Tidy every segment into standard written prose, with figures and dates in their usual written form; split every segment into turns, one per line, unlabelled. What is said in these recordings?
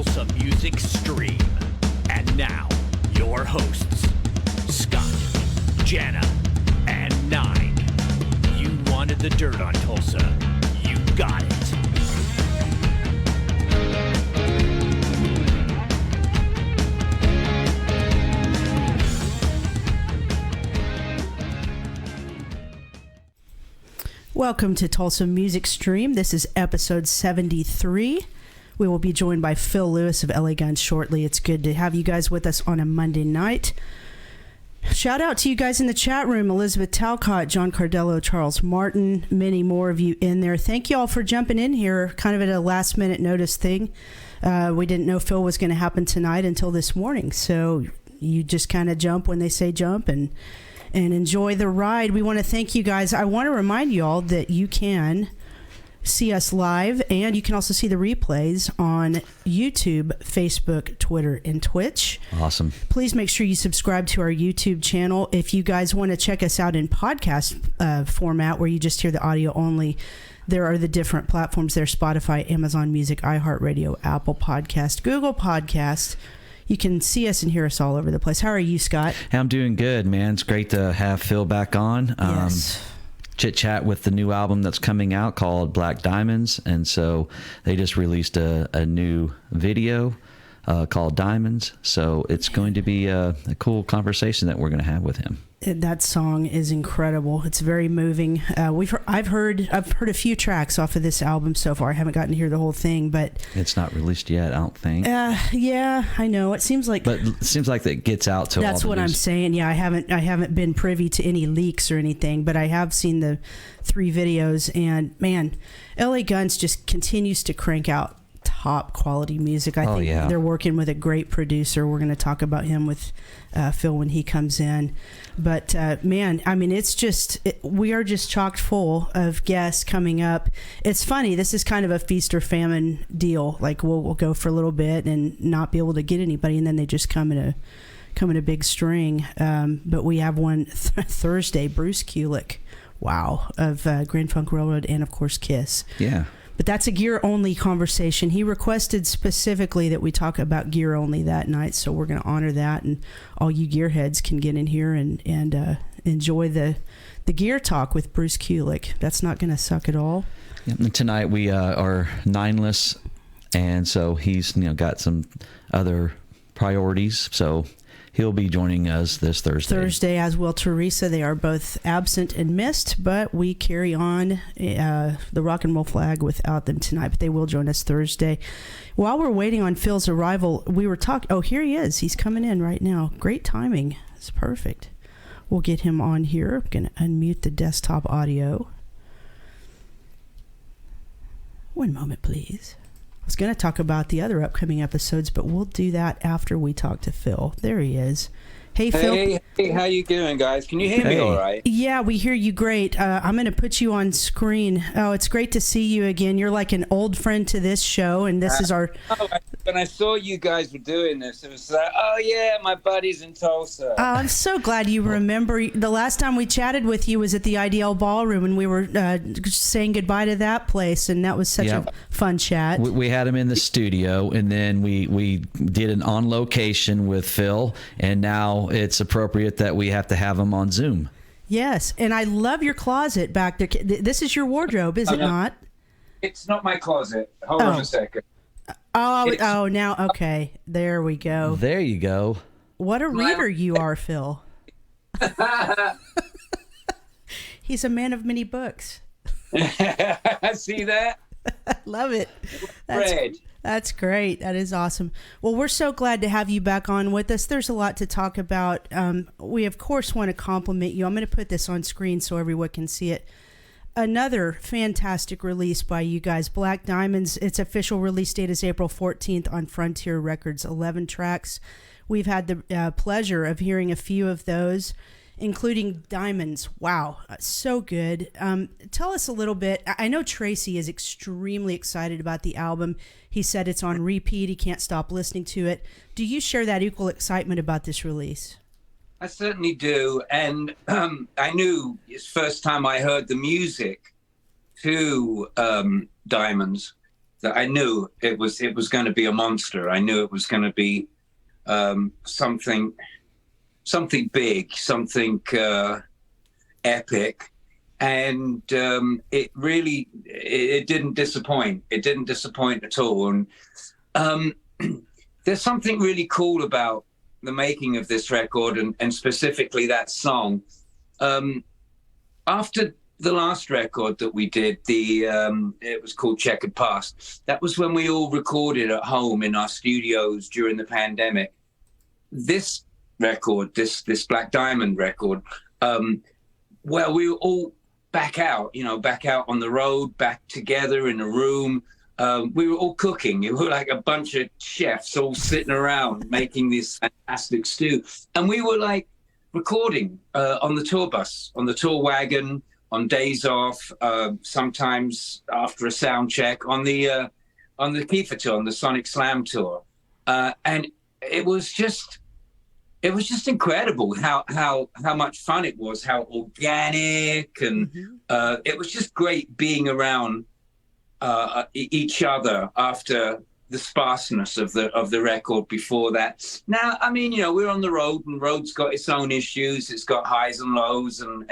Tulsa Music Stream. And now, your hosts, Scott, Jana, and Nine. You wanted the dirt on Tulsa. You got it.
Welcome to Tulsa Music Stream. This is episode 73. We will be joined by Phil Lewis of LA Guns shortly. It's good to have you guys with us on a Monday night. Shout out to you guys in the chat room, Elizabeth Talcott, John Cardello, Charles Martin, many more of you in there. Thank you all for jumping in here, kind of at a last minute notice thing. We didn't know Phil was going to happen tonight until this morning, so you just kind of jump when they say jump and enjoy the ride. We want to thank you guys. I want to remind you all that you can see us live, and you can also see the replays on YouTube, Facebook, Twitter, and Twitch.
Awesome.
Please make sure you subscribe to our YouTube channel. If you guys want to check us out in podcast format, where you just hear the audio only, there are the different platforms there: Spotify, Amazon Music, iHeartRadio, Apple Podcast, Google Podcast. You can see us and hear us all over the place. How are you, Scott?
Hey, I'm doing good, man. It's great to have Phil back on.
Yes.
Chit chat with the new album that's coming out called Black Diamonds. And so they just released a new video called Diamonds. So it's going to be a cool conversation that we're going to have with him.
That song is incredible. It's very moving. I've heard a few tracks off of this album so far. I haven't gotten to hear the whole thing, but
it's not released yet, I don't think.
Yeah, I know. It seems like,
but it seems like that gets out to.
That's
all the
what
news.
I'm saying. Yeah, I haven't been privy to any leaks or anything, but I have seen the 3 videos, and man, LA Guns just continues to crank out top quality music. I think they're working with a great producer. We're going to talk about him with Phil when he comes in. But man, I mean, it's just, we are just chocked full of guests coming up. It's funny. This is kind of a feast or famine deal. Like we'll go for a little bit and not be able to get anybody, and then they just come in a big string. But we have one Thursday, Bruce Kulick. Wow. Of Grand Funk Railroad and of course Kiss.
Yeah.
But that's a gear-only conversation. He requested specifically that we talk about gear-only that night, so we're going to honor that, and all you gearheads can get in here and enjoy the gear talk with Bruce Kulick. That's not going to suck at all.
Yeah, and tonight we are nineless, and so he's got some other priorities, so he'll be joining us this Thursday. As
Hey, how you doing, guys? Can you hear me all right?
Yeah, we hear you great. I'm going to put you on screen. Oh, it's great to see you again. You're like an old friend to this show, and this is our...
When I saw you guys were doing this, it was like, oh, yeah, my buddy's in Tulsa.
I'm so glad you remember. The last time we chatted with you was at the IDL Ballroom, and we were saying goodbye to that place, and that was such a fun chat.
We had him in the studio, and then we did an on location with Phil, and now it's appropriate that we have to have him on Zoom.
Yes, and I love your closet back there. This is your wardrobe, is it not?
It's not my closet. Hold on a second.
Oh, now, okay. There we go.
There you go.
What a reader you are, Phil. He's a man of many books.
See that?
Love it. That's great. That is awesome. Well, we're so glad to have you back on with us. There's a lot to talk about. We, of course, want to compliment you. I'm going to put this on screen so everyone can see it. Another fantastic release by you guys, Black Diamonds. Its official release date is April 14th on Frontier Records, 11 tracks. We've had the pleasure of hearing a few of those, including Diamonds. Wow, so good. Tell us a little bit. I know Tracy is extremely excited about the album. He said it's on repeat. He can't stop listening to it. Do you share that equal excitement about this release?
I certainly do. And I knew it's first time I heard the music to Diamonds that I knew it was going to be a monster. I knew it was going to be something big, something epic, and it really didn't disappoint. It didn't disappoint at all. And there's something really cool about the making of this record, and specifically that song. After the last record that we did, it was called Checkered Past. That was when we all recorded at home in our studios during the pandemic. This record, this Black Diamond record, well, we were all back out on the road, back together in a room. We were all cooking. We were like a bunch of chefs all sitting around making this fantastic stew. And we were like recording on the tour bus, on the tour wagon, on days off, sometimes after a sound check, on the Kiefer tour, on the Sonic Slam tour. And it was just incredible how much fun it was, how organic, and it was just great being around each other after the sparseness of the record before that. Now, I mean, we're on the road, and road's got its own issues. It's got highs and lows, and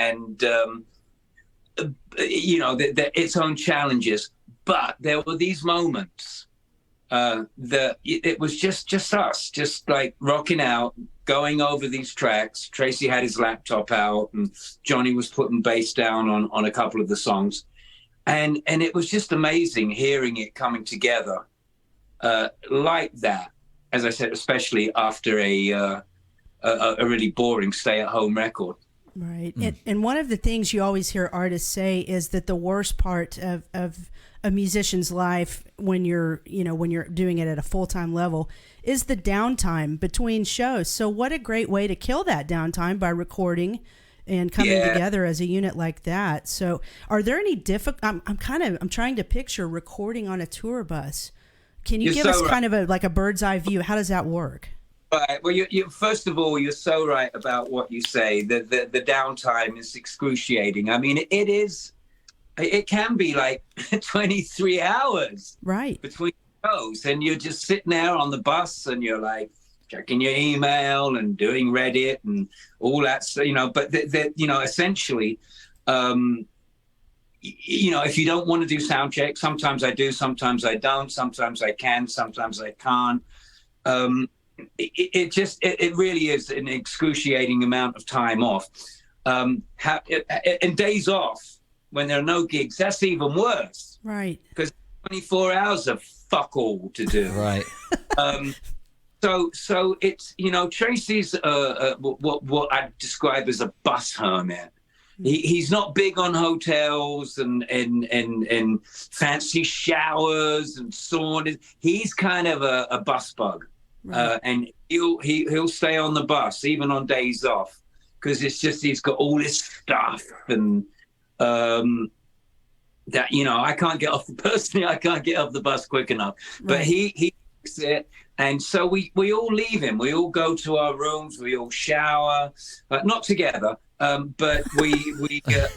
its own challenges. But there were these moments that it was just us, just like rocking out, going over these tracks. Tracy had his laptop out, and Johnny was putting bass down on a couple of the songs. And it was just amazing hearing it coming together like that, as I said, especially after a really boring stay-at-home record.
Right. And one of the things you always hear artists say is that the worst part of a musician's life when you're doing it at a full-time level is the downtime between shows. So what a great way to kill that downtime by recording and coming together as a unit like that. So are there any I'm trying to picture recording on a tour bus. Can you give us kind of a bird's eye view? How does that work?
Right. Well, you first of all, you're so right about what you say. The downtime is excruciating. I mean, it is. It can be like 23 hours,
right, between
shows, and you're just sitting there on the bus, and you're like checking your email and doing Reddit and all that. So, but essentially, if you don't want to do sound check, sometimes I do, sometimes I don't, sometimes I can, sometimes I can't. It really is an excruciating amount of time off. And days off when there are no gigs, that's even worse.
Right.
Because 24 hours of fuck all to do.
Right.
So it's, Tracy's what I describe as a bus hermit. He's not big on hotels and fancy showers and saunas. He's kind of a bus bug. Right. And he'll stay on the bus even on days off, because it's just he's got all this stuff, and that I can't get off the bus quick enough. Right. But he likes it, and so we all leave him. We all go to our rooms. We all shower, not together, but we get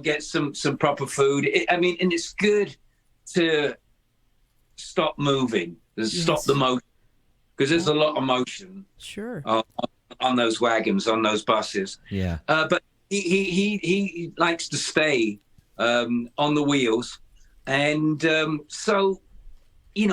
get some proper food. And it's good to stop moving. Stop the motion, because there's a lot of motion.
Sure.
On those wagons, on those buses.
Yeah.
But he likes to stay on the wheels, and so we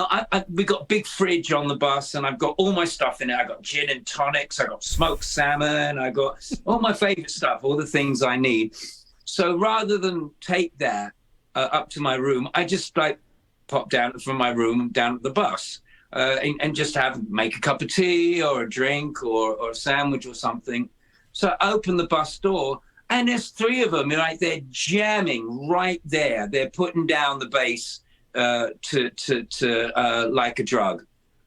got a big fridge on the bus, and I've got all my stuff in it. I got gin and tonics, I got smoked salmon, I got all my favorite stuff, all the things I need. So rather than take that up to my room, I just pop down from my room down at the bus and just make a cup of tea or a drink or a sandwich or something. So I open the bus door, and there's three of them. They're jamming right there. They're putting down the bass to like a drug,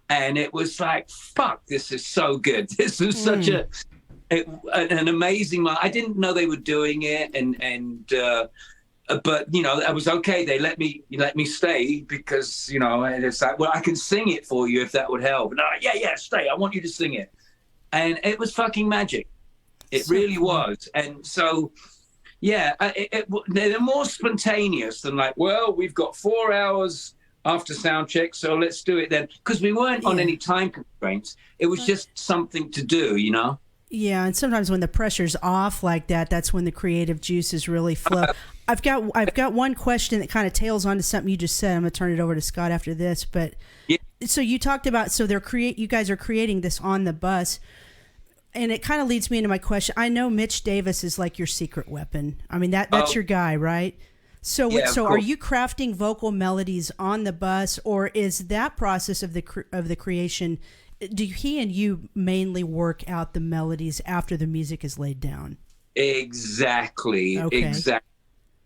and it was like, fuck, this is so good. This was such an amazing. I didn't know they were doing it, and. But I was okay. They let me stay, because it's like, well, I can sing it for you if that would help. No, yeah, stay. I want you to sing it, and it was fucking magic. It really was. And so, Yeah, they're more spontaneous than like, well, we've got 4 hours after sound check, so let's do it then. Because we weren't on any time constraints. It was just something to do, you know?
Yeah, and sometimes when the pressure's off like that, that's when the creative juices really flow. I've got one question that kind of tails onto something you just said. I'm gonna turn it over to Scott after this, but
yeah.
So you talked about you guys are creating this on the bus, and it kind of leads me into my question. I know Mitch Davis is like your secret weapon. I mean that's your guy, right? So are you crafting vocal melodies on the bus, or is that process of the creation? Do he and you mainly work out the melodies after the music is laid down?
Exactly.
Okay.
Exactly.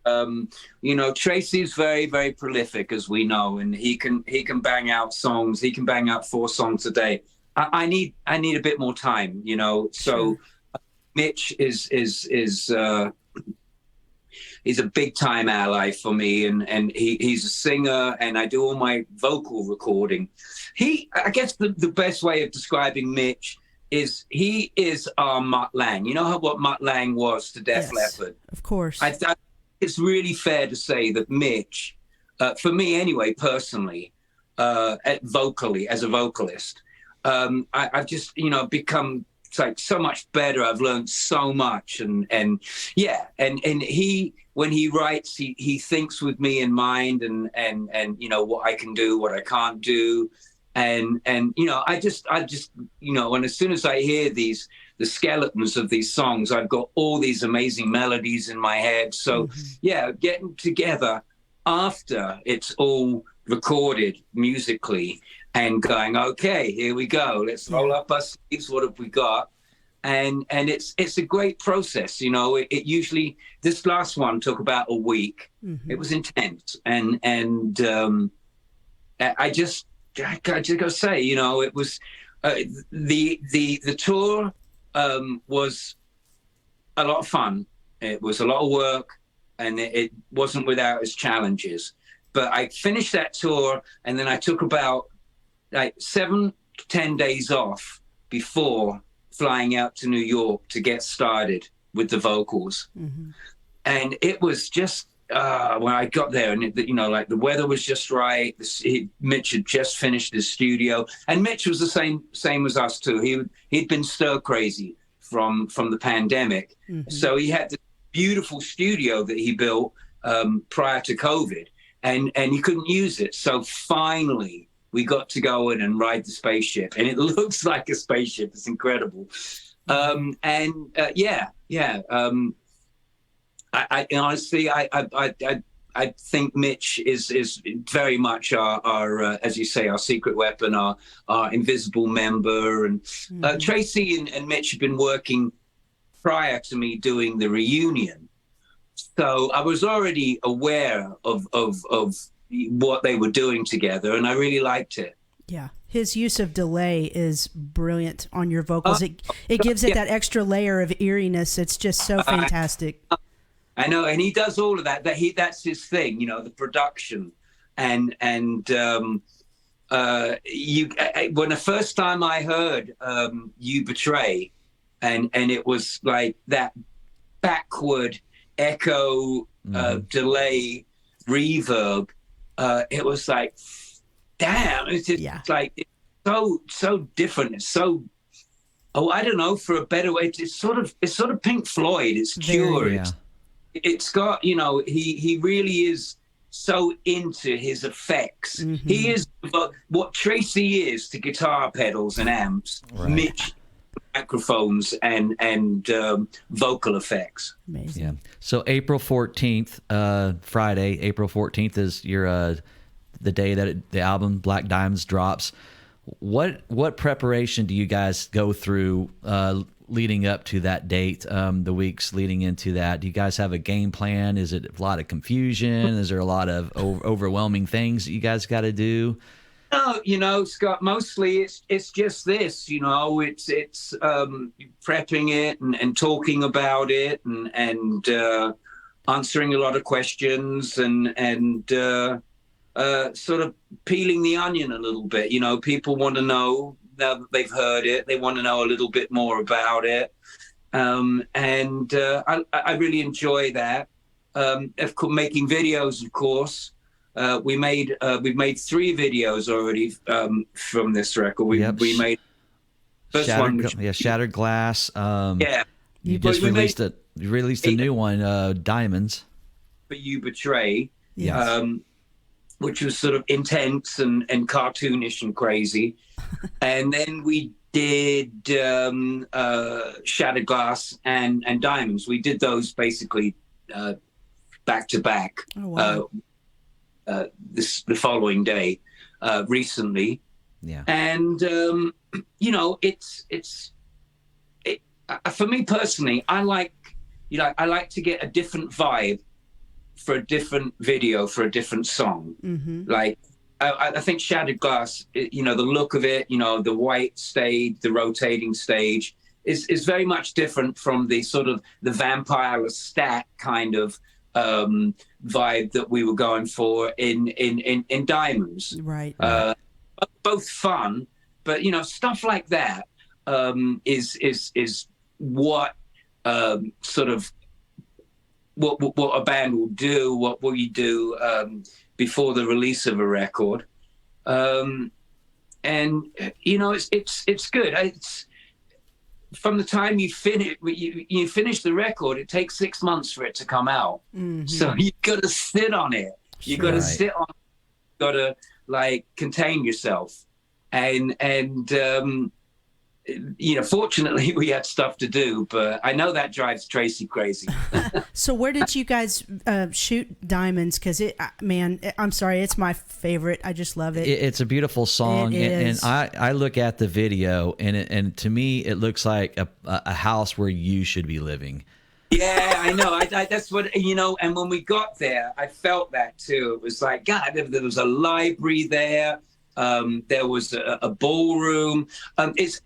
You know, Tracy's very, very prolific, as we know, and he can bang out songs. He can bang out 4 songs a day. I need a bit more time, you know. So Mitch is he's a big time ally for me, and he's a singer, and I do all my vocal recording. I guess the best way of describing Mitch is he is our Mutt Lange. You know what Mutt Lange was to Def Leppard?
Of course.
I think it's really fair to say that Mitch, for me anyway, personally, vocally, as a vocalist, I've just, you know, become like so much better. I've learned so much, and he, when he writes, he thinks with me in mind, and you know what I can do, what I can't do, and you know I just you know, and as soon as I hear the skeletons of these songs, I've got all these amazing melodies in my head. So yeah, getting together after it's all recorded musically and going, okay, here we go, let's roll up our sleeves, what have we got? And it's a great process, you know. It usually, this last one took about a week. It was intense, and I just gotta say, you know, it was the tour was a lot of fun. It was a lot of work, and it wasn't without its challenges. But I finished that tour, and then I took about like 7 to 10 days off before flying out to New York to get started with the vocals. And it was just when I got there, and you know, like the weather was just right. Mitch had just finished his studio, and Mitch was the same as us too. He'd been stir crazy from the pandemic, so he had this beautiful studio that he built prior to COVID, and he couldn't use it. So finally, we got to go in and ride the spaceship, and it looks like a spaceship. It's incredible. I honestly, I think Mitch is very much our as you say, our secret weapon, our invisible member. And Tracy and Mitch have been working prior to me doing the reunion, so I was already aware of what they were doing together, and I really liked it.
Yeah, his use of delay is brilliant on your vocals. It gives it that extra layer of eeriness. It's just so fantastic.
I know, and he does all of that. That's his thing, you know, the production, and when the first time I heard "You Betray," and it was like that backward echo, delay, reverb. It was like, damn! It's just like it's so different. It's so, I don't know, for a better way. It's sort of Pink Floyd. It's Cure. It's got, you know, he really is so into his effects. He is what Tracy is to guitar pedals and amps. Right. Mitch, microphones and vocal effects.
Amazing.
Yeah. So April 14th, Friday, April 14th is your the day that the album Black Diamonds drops. What preparation do you guys go through leading up to that date, the weeks leading into that? Do you guys have a game plan? Is it a lot of confusion? Is there a lot of overwhelming things that you guys got to do?
No, you know, Scott, mostly it's just this, you know, it's prepping it and talking about it and answering a lot of questions and sort of peeling the onion a little bit. You know, people want to know, now that they've heard it, they want to know a little bit more about it. and I really enjoy that. Of course, making videos, of course. We've made 3 videos already from this record. We made first one,
Shattered Glass.
Yeah,
you just released a new one, Diamonds.
But You Betray.
Yes.
Which was sort of intense and cartoonish and crazy. And then we did Shattered Glass and Diamonds. We did those basically back to back.
Oh, wow.
The following day, recently.
Yeah.
And it's for me personally, I like to get a different vibe for a different video, for a different song.
Mm-hmm.
Like, I think Shattered Glass, the look of it, the white stage, the rotating stage is very much different from the sort of the vampire Lestat kind of vibe that we were going for in Diamonds.
Right.
Both fun, but stuff like that is what sort of what a band will do, what will you do before the release of a record, and it's good. It's from the time you finish the record, it takes 6 months for it to come out.
Mm-hmm.
So you got to sit on it. You got to sit on. Got to contain yourself, and fortunately we had stuff to do, but I know that drives Tracy crazy.
So where did you guys shoot Diamonds? Because I'm sorry, it's my favorite. I just love it.
It's a beautiful song, and I look at the video, and to me it looks like a house where you should be living.
Yeah, I know. That's what, and when we got there, I felt that too. It was like, God, there was a library there. There was a ballroom. It's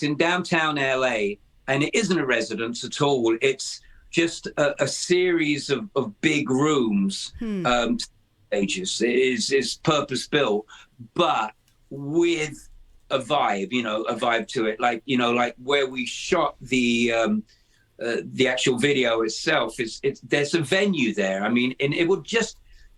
in downtown LA, and it isn't a residence at all. It's just a series of big rooms, stages. It is purpose built, but with a vibe to it. Like where we shot the actual video itself there's a venue there. I mean, and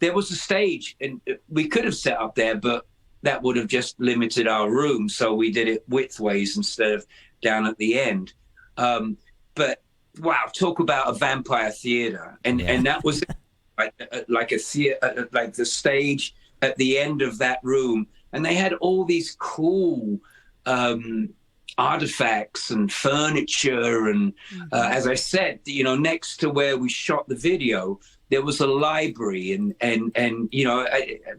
there was a stage, and we could have set up there, but that would have just limited our room. So we did it widthways instead of down at the end. But wow, talk about a vampire theater. And that was like a theater, like the stage at the end of that room. And they had all these cool artifacts and furniture. And as I said, next to where we shot the video, there was a library, and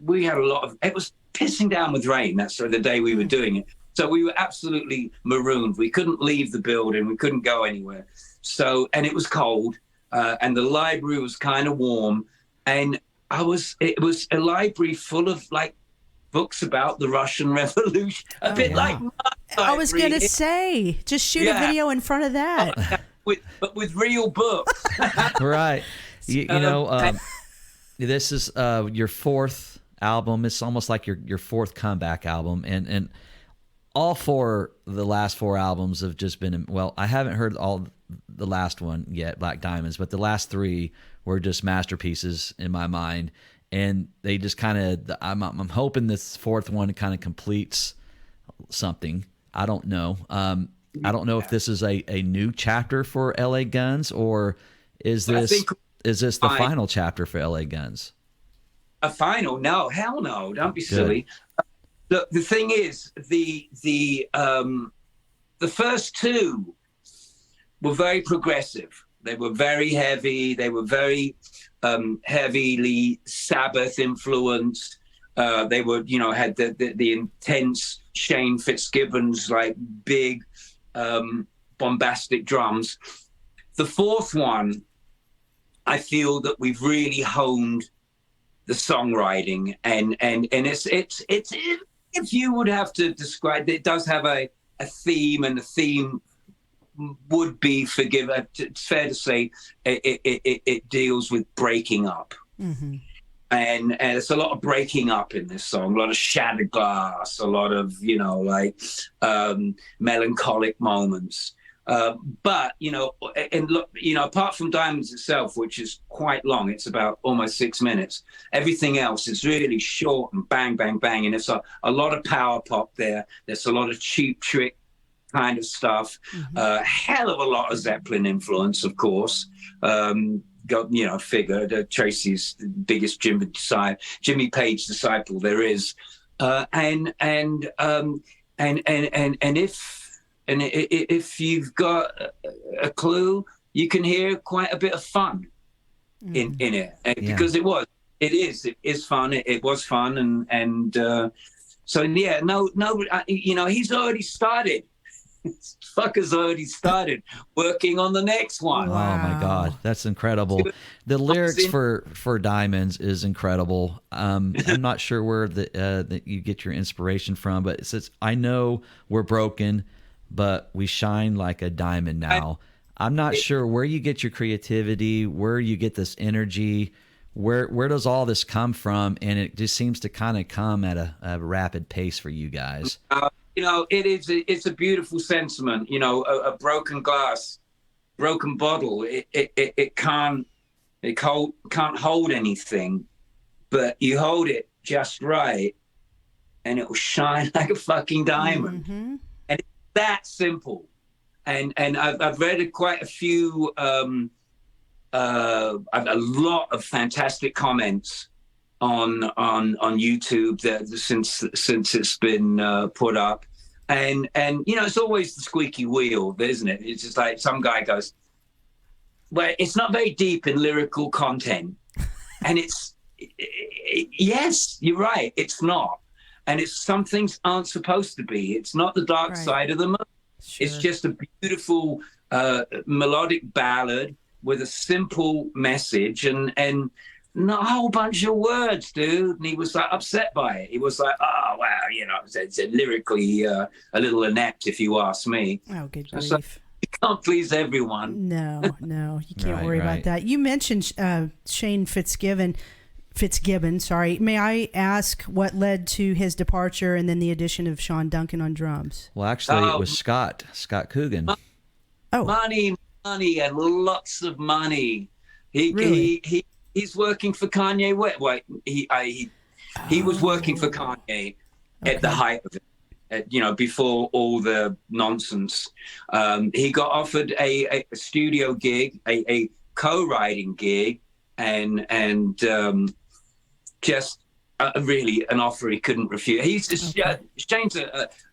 we had a lot of. It was pissing down with rain. That's the day we were doing it. So we were absolutely marooned. We couldn't leave the building. We couldn't go anywhere. So, and it was cold, and the library was kind of warm, and it was a library full of books about the Russian Revolution, a bit like my
I was
library.
gonna say, just shoot a video in front of that.
But with real books.
Right. This is your 4th album. It's almost like your 4th comeback album, and all the last 4 albums have just been, well, I haven't heard the last one yet, Black Diamonds, but the last 3 were just masterpieces in my mind, and they just kind of, I'm hoping this 4th one kind of completes something. I don't know. I don't know if this is a new chapter for LA Guns, or is this the final chapter for LA Guns?
A final? No, hell no! Don't be silly. Look, the thing is, the first 2 were very progressive. They were very heavy. They were very heavily Sabbath influenced. They were, had the intense Shane Fitzgibbons, big bombastic drums. The 4th one, I feel that we've really honed the songwriting, and it's if you would have to describe it, does have a theme, and the theme would be it's fair to say it deals with breaking up.
Mm-hmm.
And it's a lot of breaking up in this song, a lot of shattered glass, a lot of melancholic moments. But, you know, and look, you know, apart from Diamonds itself, which is quite long, it's about almost 6 minutes. Everything else is really short and bang, bang, bang. And it's a lot of power pop there. There's a lot of Cheap Trick kind of stuff. Hell of a lot of Zeppelin influence, of course. Got, you know, figure Tracy's biggest Jimmy Page disciple there is. And if you've got a clue, you can hear quite a bit of fun in it, because it is fun. It was fun, and so yeah, no, you know, he's already started. Fucker's already started working on the next one.
Wow. Oh my God, that's incredible. The lyrics for Diamonds is incredible. I'm not sure where that you get your inspiration from, but it says, "I know we're broken, but we shine like a diamond now." I'm not sure where you get your creativity, where you get this energy, where does all this come from? And it just seems to kind of come at a rapid pace for you guys.
You know, it's a beautiful sentiment. You know, a broken glass, broken bottle, it can't hold anything, but you hold it just right, and it will shine like a fucking diamond. And it's that simple. And I've read quite a few, a lot of fantastic comments on YouTube that since it's been put up, and you know, it's always the squeaky wheel, isn't it? It's just like some guy goes, well, it's not very deep in lyrical content, and yes, you're right, it's not, and it's some things aren't supposed to be. It's not the dark side of the moon. Sure. It's just a beautiful melodic ballad with a simple message, and not a whole bunch of words, dude. And he was like upset by it. He was like, "Oh wow, you know, it's lyrically a little inept, if you ask me."
Oh, good grief!
Like, you can't please everyone.
No, you can't worry about that. You mentioned Shane Fitzgibbon. Sorry. May I ask what led to his departure and then the addition of Sean Duncan on drums?
Well, actually, it was Scott Coogan.
Money, and lots of money. He's working for Kanye West. Wait, he was working for Kanye at the height of it, you know, before all the nonsense. He got offered a studio gig, a co-writing gig, and just really an offer he couldn't refuse. Shane's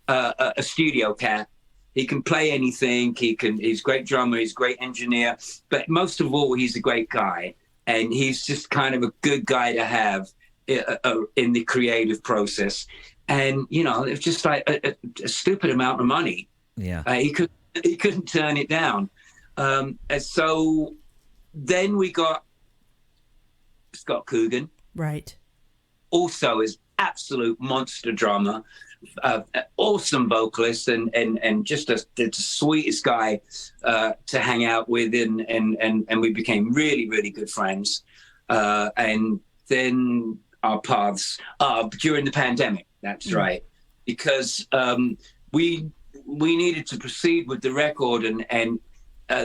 a studio cat. He can play anything. He's a great drummer. He's a great engineer. But most of all, he's a great guy. And he's just kind of a good guy to have in the creative process. And, you know, it's just like a stupid amount of money.
Yeah.
He couldn't turn it down. And so then we got Scott Coogan.
Right.
Also is absolute monster drummer, awesome vocalist, and just the sweetest guy to hang out with, and we became really, really good friends. And then our paths during the pandemic. That's right, because we needed to proceed with the record, and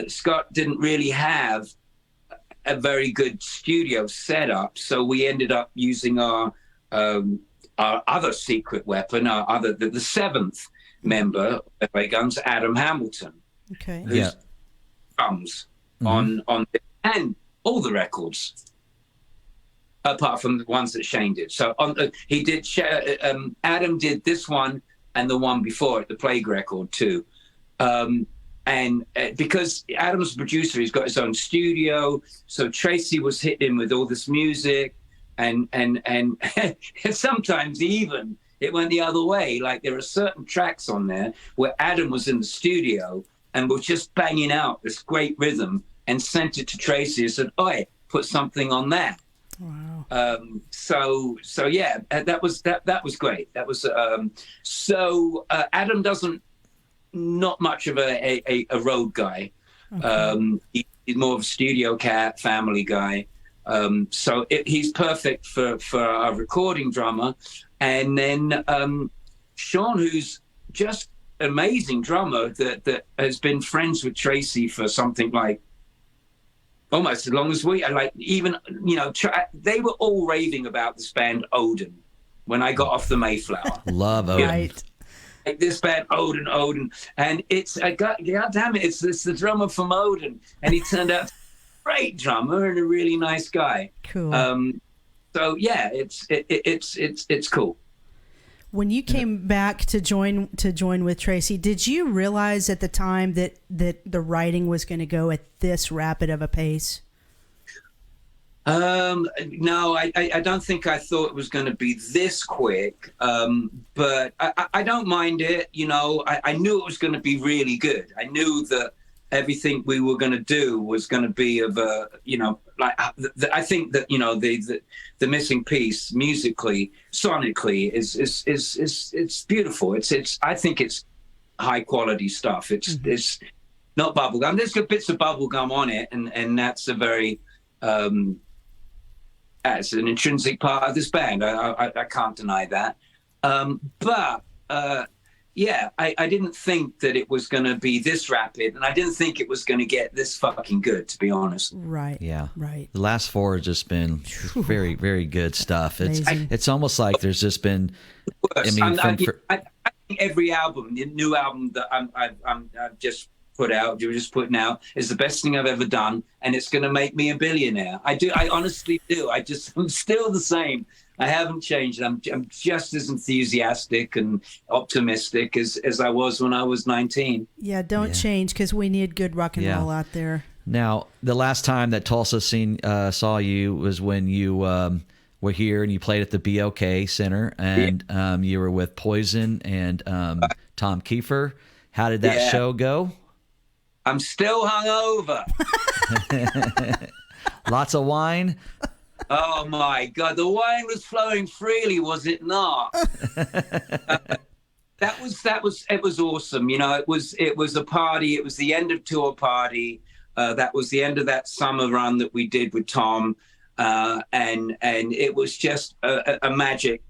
Scott didn't really have a very good studio setup, so we ended up using our other secret weapon, the seventh member of Ray Guns, Adam Hamilton, who drums on and all the records, apart from the ones that Shane did. So he did. Adam did this one and the one before it, the Plague record too. And because Adam's a producer, he's got his own studio. So Tracy was hitting him with all this music, and sometimes even it went the other way. Like there are certain tracks on there where Adam was in the studio and was just banging out this great rhythm and sent it to Tracy and said, "Oi, put something on that." Wow. So yeah, that was great. That was Adam doesn't. Not much of a road guy. Okay. He's more of a studio cat, family guy. So he's perfect for our recording drummer. And then Sean, who's just amazing drummer that has been friends with Tracy for something like almost as long as we. Like even they were all raving about this band Odin when I got off the Mayflower.
Love Odin.
Right.
Like this band Odin, and it's God damn it, it's the drummer from Odin, and he turned out to be a great drummer and a really nice guy.
Cool.
So yeah, it's cool.
When you came back to join with Tracy, did you realize at the time that the writing was going to go at this rapid of a pace?
No, I don't think I thought it was going to be this quick. But I don't mind it. I knew it was going to be really good. I knew that everything we were going to do was going to be of a, I think that, the missing piece musically, sonically is beautiful. I think it's high quality stuff. It's not bubblegum. There's good bits of bubblegum on it. And that's a very, that's an intrinsic part of this band. I can't deny that. But I didn't think that it was going to be this rapid, and I didn't think it was going to get this fucking good, to be honest.
Right.
Yeah.
Right.
The last four has just been very, very good stuff. It's almost like there's just been.
I think every album, the new album that I've just putting out is the best thing I've ever done, and it's going to make me a billionaire. I honestly do. I'm still the same. I haven't changed. I'm just as enthusiastic and optimistic as I was when I was 19.
Yeah, don't change, because we need good rock and roll out there.
Now, the last time that Tulsa saw you was when you were here and you played at the BOK Center, and you were with Poison and Tom Kiefer. How did that show go?
I'm still hungover.
Lots of wine.
Oh my God, the wine was flowing freely, was it not? It was awesome. It was a party. It was the end of tour party. That was the end of that summer run that we did with Tom, and it was just a magic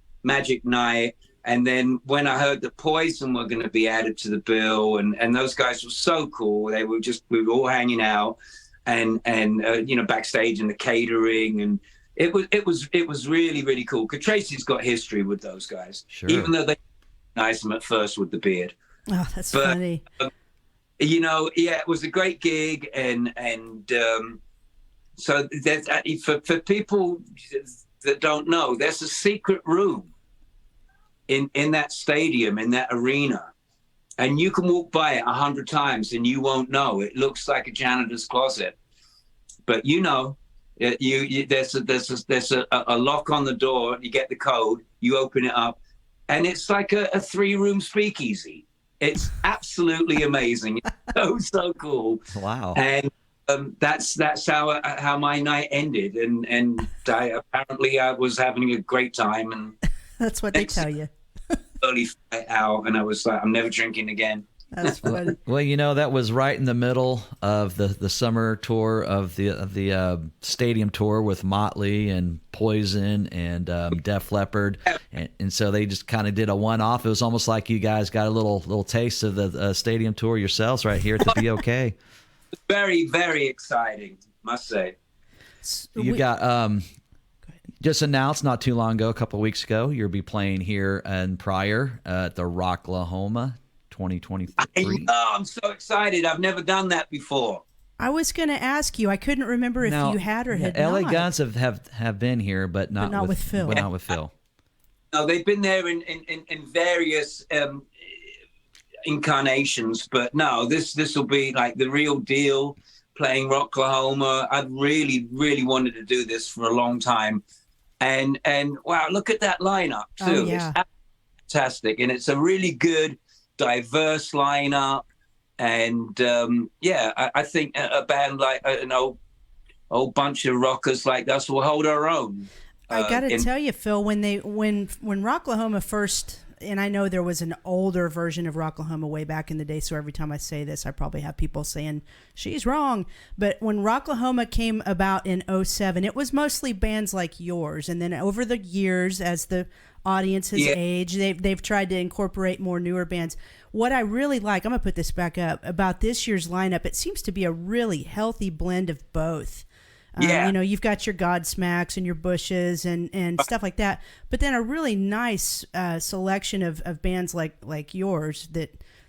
night. And then when I heard that Poison were going to be added to the bill, and those guys were so cool. We were all hanging out and backstage and the catering, and it was really, really cool. Because Tracy's got history with those guys,
sure.
Even though they recognized him at first with the beard.
Oh, that's funny.
It was a great gig, and so for people that don't know, there's a secret room in that stadium, in that arena, and you can walk by it 100 times and you won't know. It looks like a janitor's closet, but there's a lock on the door. You get the code, you open it up, and it's like a 3-room speakeasy. It's absolutely amazing. It's so cool.
Wow.
And that's how my night ended, and apparently I was having a great time, and
that's what they tell you.
Early flight out, and I was like, I'm never drinking again.
That's funny.
Well, that was right in the middle of the summer tour of the stadium tour with Motley and Poison and Def Leppard, and so they just kind of did a one-off. It was almost like you guys got a little taste of the stadium tour yourselves right here at the BOK.
Very, very exciting, must say.
You got just announced not too long ago, a couple of weeks ago, you'll be playing here and Pryor at the Rocklahoma 2023.
I know, I'm so excited. I've never done that before.
I was going to ask you. I couldn't remember if you had or had
LA
not.
Guns have been here, but not with Phil. But not with Phil.
No, they've been there in various incarnations, but no, this will be like the real deal. Playing Rocklahoma. I've really, really wanted to do this for a long time. And wow, look at that lineup too.
Oh, yeah.
It's fantastic, and it's a really good, diverse lineup. And I think a band like an old bunch of rockers like us will hold our own.
I got to tell you, Phil, when Rocklahoma first and I know there was an older version of Rocklahoma way back in the day, so every time I say this, I probably have people saying she's wrong. But when Rocklahoma came about in '07, it was mostly bands like yours. And then over the years, as the audience has aged, they've tried to incorporate more newer bands. What I really like, I'm going to put this back up, about this year's lineup, it seems to be a really healthy blend of both. You know, you've got your Godsmacks and your Bushes and stuff like that, but then a really nice selection of bands like yours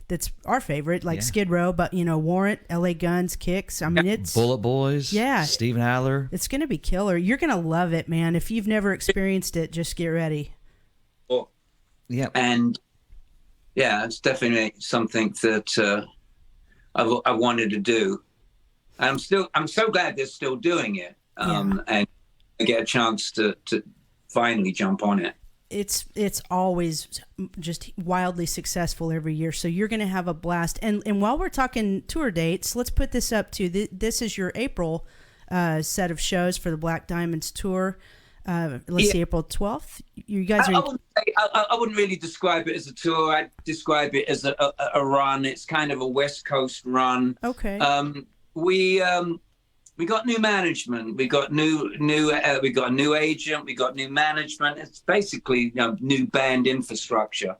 that's our favorite, like Skid Row, but you know, Warrant, LA Guns, Kicks. I mean, it's
Bullet Boys, Steven Adler.
It's going to be killer. You're going to love it, man. If you've never experienced it, just get ready.
Oh,
yeah,
and it's definitely something that I wanted to do. I'm so glad they're still doing it, and I get a chance to finally jump on it.
It's always just wildly successful every year, so you're going to have a blast. And while we're talking tour dates, let's put this up too. This is your April set of shows for the Black Diamonds tour. Let's see, April 12th. You guys are.
I wouldn't really describe it as a tour. I'd describe it as a run. It's kind of a West Coast run.
Okay.
We got new management. We got we got a new agent. We got new management. It's basically new band infrastructure,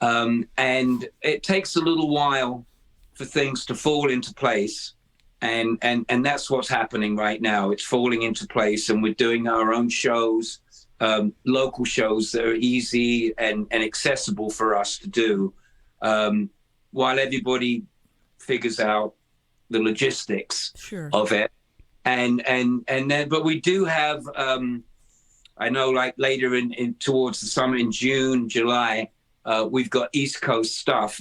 and it takes a little while for things to fall into place. And that's what's happening right now. It's falling into place, and we're doing our own shows, local shows that are easy and accessible for us to do, while everybody figures out the logistics of it. And then, but we do have, I know, like later in towards the summer in June, July, we've got East Coast stuff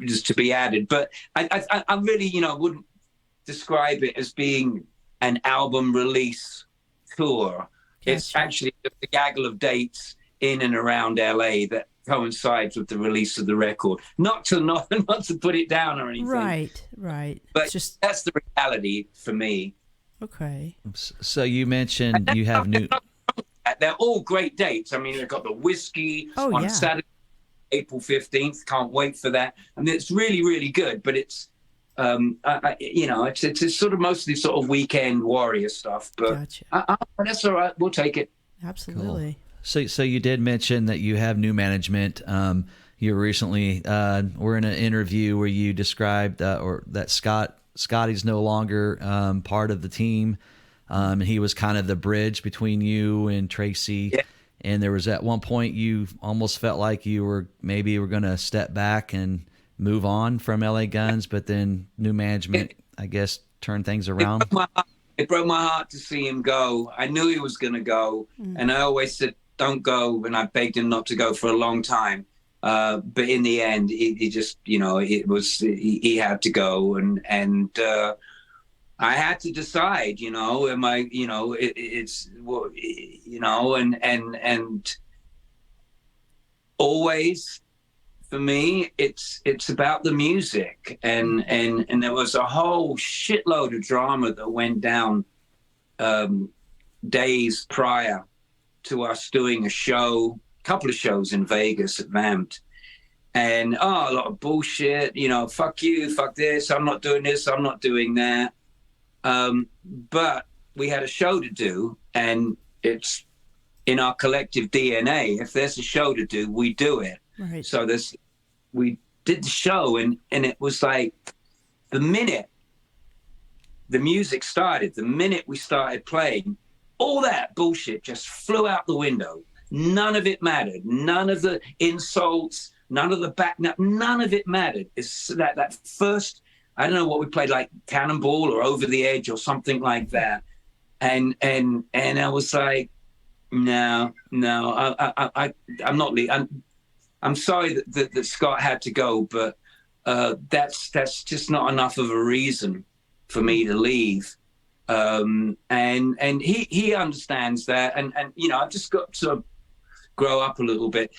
just to be added. But I really, wouldn't describe it as being an album release tour. Gotcha. It's actually a gaggle of dates in and around LA that coincides with the release of the record. Not to put it down or anything.
Right.
But just that's the reality for me.
Okay.
So you mentioned you have new.
They're all great dates. I mean, they've got the Whiskey on Saturday, April 15th. Can't wait for that. I mean, it's really, really good. But it's, it's sort of mostly sort of weekend warrior stuff. But that's all right. We'll take it.
Absolutely.
Cool. So you did mention that you have new management. You recently were in an interview where you described or that Scotty's no longer part of the team. He was kind of the bridge between you and Tracy. Yeah. And there was at one point you almost felt like you were going to step back and move on from LA Guns, but then new management, I guess, turned things around.
It broke my heart to see him go. I knew he was going to go, and I always said, don't go, and I begged him not to go for a long time. But in the end, he just, he had to go, and I had to decide, am I, and always for me, it's about the music, and there was a whole shitload of drama that went down days prior to us doing a couple of shows in Vegas at Vamped. And a lot of bullshit, fuck you, fuck this, I'm not doing this, I'm not doing that. But we had a show to do, and it's in our collective DNA. If there's a show to do, we do it.
Right.
So we did the show, and it was like the minute the music started, the minute we started playing, all that bullshit just flew out the window. None of it mattered. None of the insults, none of the none of it mattered. It's that first, I don't know what we played, like Cannonball or Over the Edge or something like that. And I was like, no, I'm not leaving. I'm sorry that Scott had to go, but that's just not enough of a reason for me to leave. And he understands that, and I've just got to grow up a little bit.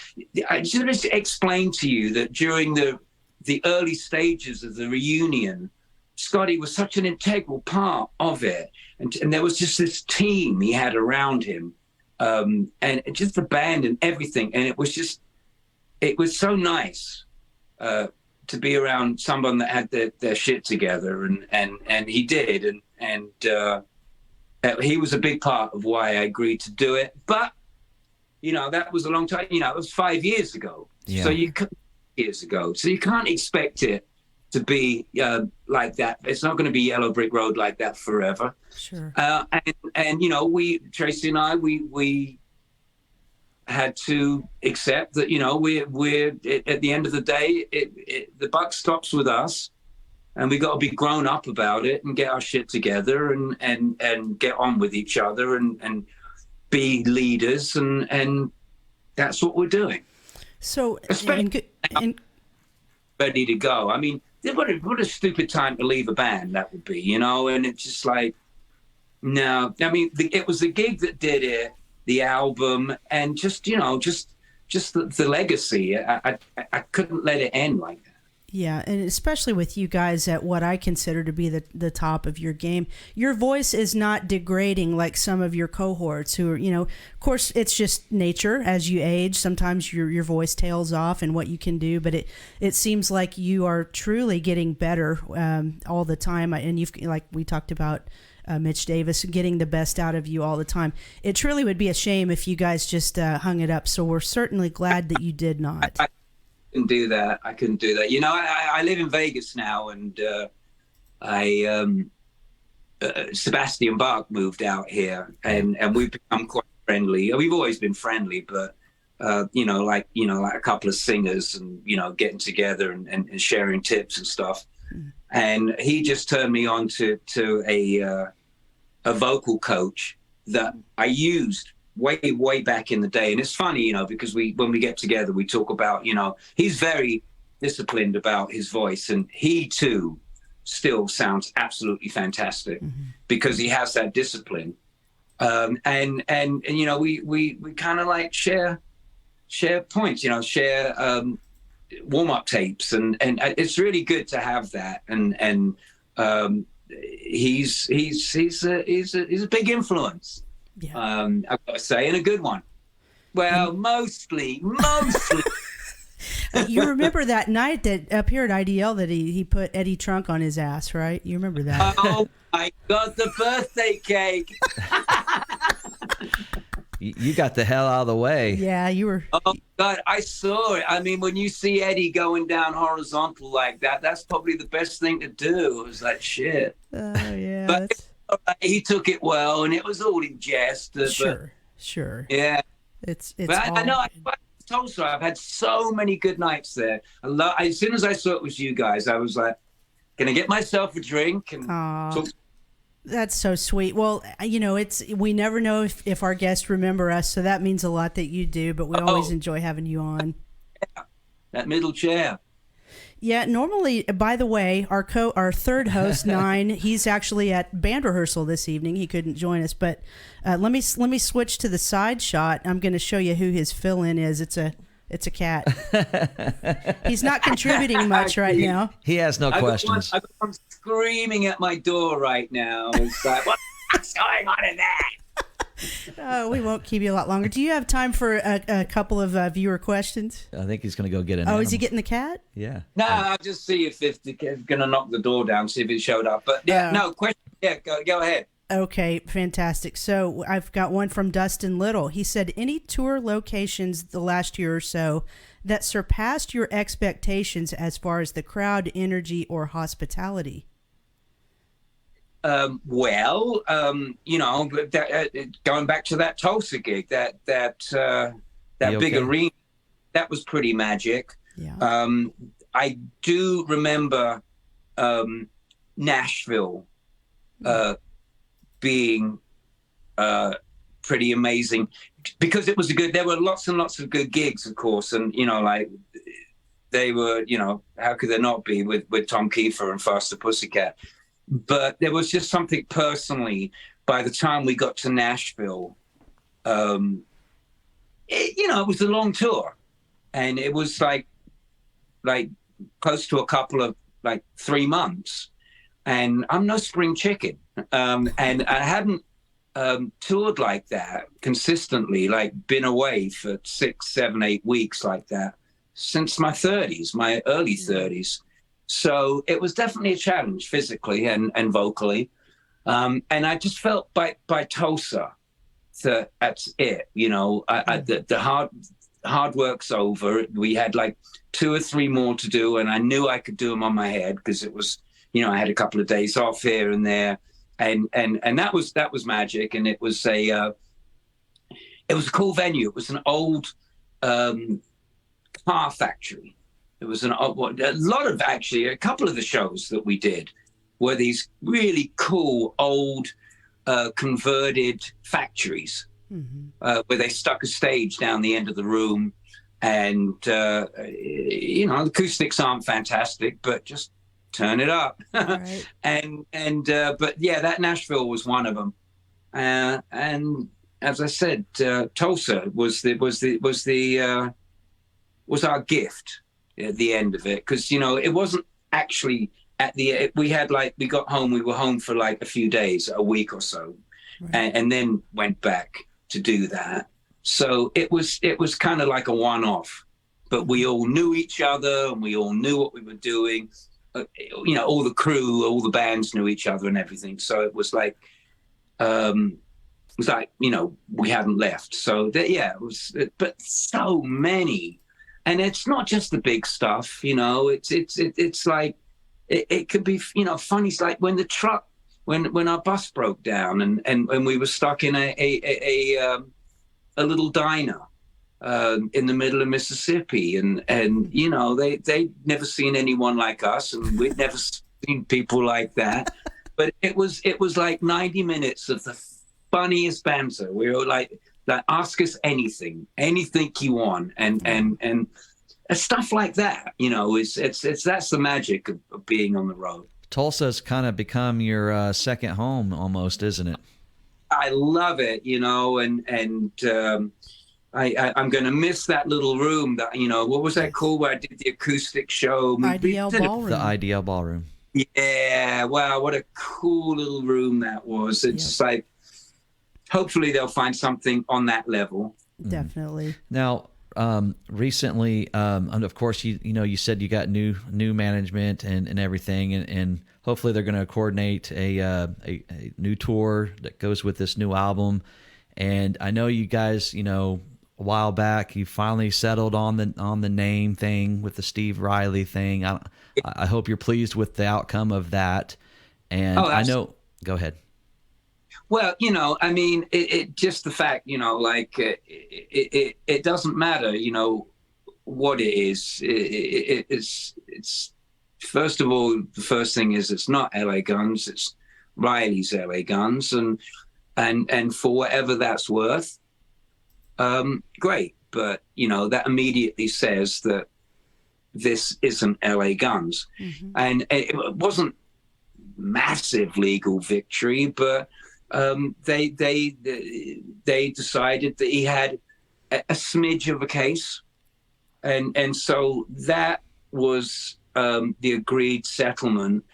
I just explained to you that during the early stages of the reunion, Scotty was such an integral part of it, and there was just this team he had around him, and just the band and everything, and it was just it was so nice to be around someone that had their shit together, and he did, and he was a big part of why I agreed to do it. But that was a long time. It was 5 years ago.
Yeah.
So you can't expect it to be like that. It's not going to be Yellow Brick Road like that forever.
Sure.
And Tracy and I, we had to accept that we're at the end of the day, the buck stops with us, and we got to be grown up about it and get our shit together and get on with each other and be leaders, and that's what we're doing.
So,
ready to go. I mean, what a stupid time to leave a band that would be, and it's just like, no. I mean, it was the gig that did it, the album, and just the legacy. I couldn't let it end like that.
Yeah, and especially with you guys at what I consider to be the top of your game. Your voice is not degrading like some of your cohorts who are, of course, it's just nature. As you age, sometimes your voice tails off and what you can do, but it seems like you are truly getting better all the time. And you've, like we talked about, Mitch Davis, getting the best out of you all the time. It truly would be a shame if you guys just hung it up. So we're certainly glad that you did not.
I couldn't do that. I live in Vegas now, and Sebastian Bach moved out here, and we've become quite friendly. We've always been friendly, but like a couple of singers, and getting together and sharing tips and stuff. And he just turned me on to a vocal coach that I used way back in the day. And it's funny, because when we get together, we talk about, he's very disciplined about his voice, and he too still sounds absolutely fantastic because he has that discipline. And we kind of like share points, share warm-up tapes, and it's really good to have that. And he's a big influence.
Yeah.
I've got to say, and a good one. Well, mostly.
You remember that night that up here at IDL that he put Eddie Trunk on his ass, right? You remember that?
Oh my God, the birthday cake!
You got the hell out of the way.
Yeah, you were.
Oh God, I saw it. I mean, when you see Eddie going down horizontal like that, that's probably the best thing to do. It was like shit.
Oh yeah.
But he took it well, and it was all in jest.
Sure.
Yeah.
It's.
But I know. Tulsa, I've had so many good nights there. As soon as I saw it was you guys, I was like, "Gonna get myself a drink." And talk.
That's so sweet. Well, we never know if our guests remember us, so that means a lot that you do. But we always enjoy having you on.
Yeah, that middle chair.
Yeah, normally, by the way, our third host, Nine, he's actually at band rehearsal this evening. He couldn't join us, but let me switch to the side shot. I'm going to show you who his fill-in is. It's a cat. He's not contributing much right now.
He has no questions.
I've got one screaming at my door right now. It's like, what's going on in there?
We won't keep you a lot longer. Do you have time for a couple of viewer questions?
I think he's going to go get an
animal. Is he getting the cat?
Yeah.
No, I'll just see if the cat's going to knock the door down, see if it showed up. But yeah, no question. Yeah, go ahead.
Okay, fantastic. So I've got one from Dustin Little. He said, any tour locations the last year or so that surpassed your expectations as far as the crowd, energy, or hospitality?
Going back to that Tulsa gig, that big arena, that was pretty magic.
Yeah.
I do remember Nashville being pretty amazing because it was there were lots and lots of good gigs, of course, and they were, how could there not be with Tom Kiefer and Faster Pussycat? But there was just something personally. By the time we got to Nashville, it was a long tour, and it was like close to a couple of 3 months. And I'm no spring chicken, and I hadn't toured like that consistently, been away for 6, 7, 8 weeks like that since my 30s, my early 30s. So it was definitely a challenge physically and vocally. And I just felt by Tulsa that that's it. You know, the hard work's over. We had like 2 or 3 more to do, and I knew I could do them on my head because it was, you know, I had a couple of days off here and there, and that was magic. And it was a cool venue. It was an old car factory. It was a couple of the shows that we did were these really cool old converted factories where they stuck a stage down the end of the room, and you know, the acoustics aren't fantastic, but just turn it up. Right. But yeah, that Nashville was one of them, and as I said, Tulsa was our gift at the end of it, because, you know, it wasn't actually we got home, we were home for like a few days, a week or so, right. and then went back to do that. So it was kind of like a one-off, but we all knew each other and we all knew what we were doing. You know, all the crew, all the bands knew each other and everything. So it was like, you know, we hadn't left. So it was, but so many. And it's not just the big stuff, you know. It's like it could be, you know, funny. It's like when our bus broke down and when we were stuck in a little diner in the middle of Mississippi, and you know, they'd never seen anyone like us, and we'd never seen people like that. But it was like 90 minutes of the funniest banter. We were like ask us anything you want, and stuff like that, you know. It's that's the magic of being on the road.
Tulsa's kind of become your second home almost, isn't it?
I love it, you know, and I'm going to miss that little room that, you know, what was that called where I did the acoustic show?
IDL Ballroom.
The IDL Ballroom.
Yeah, wow, what a cool little room that was. It's like, hopefully they'll find something on that level.
Definitely.
Now, recently, and of course, you said you got new management and everything, and hopefully they're going to coordinate a new tour that goes with this new album. And I know you guys, you know, a while back, you finally settled on the name thing with the Steve Riley thing. I hope you're pleased with the outcome of that. And I know, go ahead.
Well, you know, I mean, it just the fact, you know, like it doesn't matter, you know, what it is. It's first of all, the first thing is it's not LA Guns, it's Riley's LA Guns, and for whatever that's worth, great. But you know, that immediately says that this isn't LA Guns, and it wasn't massive legal victory, but they decided that he had a smidge of a case, and so that was the agreed settlement.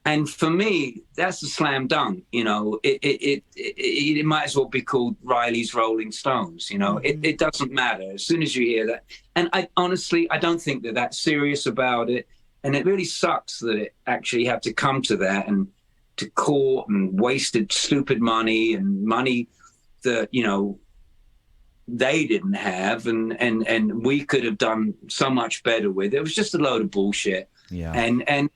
And for me, that's a slam dunk. You know, it might as well be called Riley's Rolling Stones. You know, it doesn't matter as soon as you hear that. And I honestly, I don't think that that's serious about it. And it really sucks that it actually had to come to that, and to court, and wasted stupid money, and money that, you know, they didn't have, and we could have done so much better with. It was just a load of bullshit. Yeah. And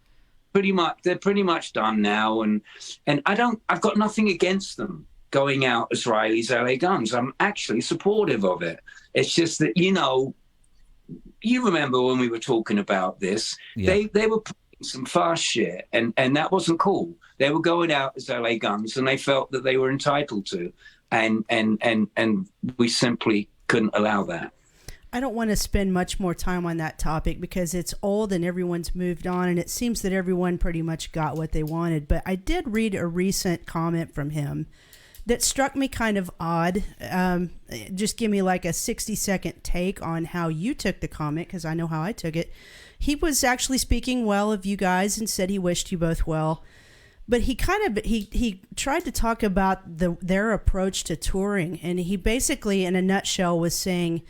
they're pretty much done now, and I've got nothing against them going out as Riley's LA Guns. I'm actually supportive of it. It's just that, you know, you remember when we were talking about this, they were putting some fast shit, and that wasn't cool. They were going out as LA Guns, and they felt that they were entitled to, and we simply couldn't allow that.
I don't want to spend much more time on that topic because it's old and everyone's moved on, and it seems that everyone pretty much got what they wanted. But I did read a recent comment from him that struck me kind of odd. Just give me like a 60-second take on how you took the comment, because I know how I took it. He was actually speaking well of you guys and said he wished you both well. But he he tried to talk about their approach to touring, and he basically, in a nutshell, was saying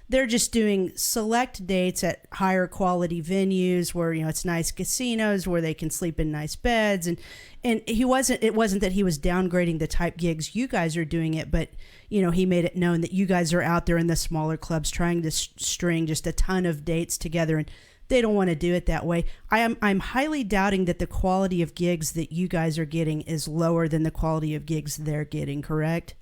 they're just doing select dates at higher quality venues where, you know, it's nice casinos where they can sleep in nice beds. And it wasn't that he was downgrading the type gigs you guys are doing it, but, you know, he made it known that you guys are out there in the smaller clubs trying to string just a ton of dates together, and they don't want to do it that way. I'm highly doubting that the quality of gigs that you guys are getting is lower than the quality of gigs they're getting, correct?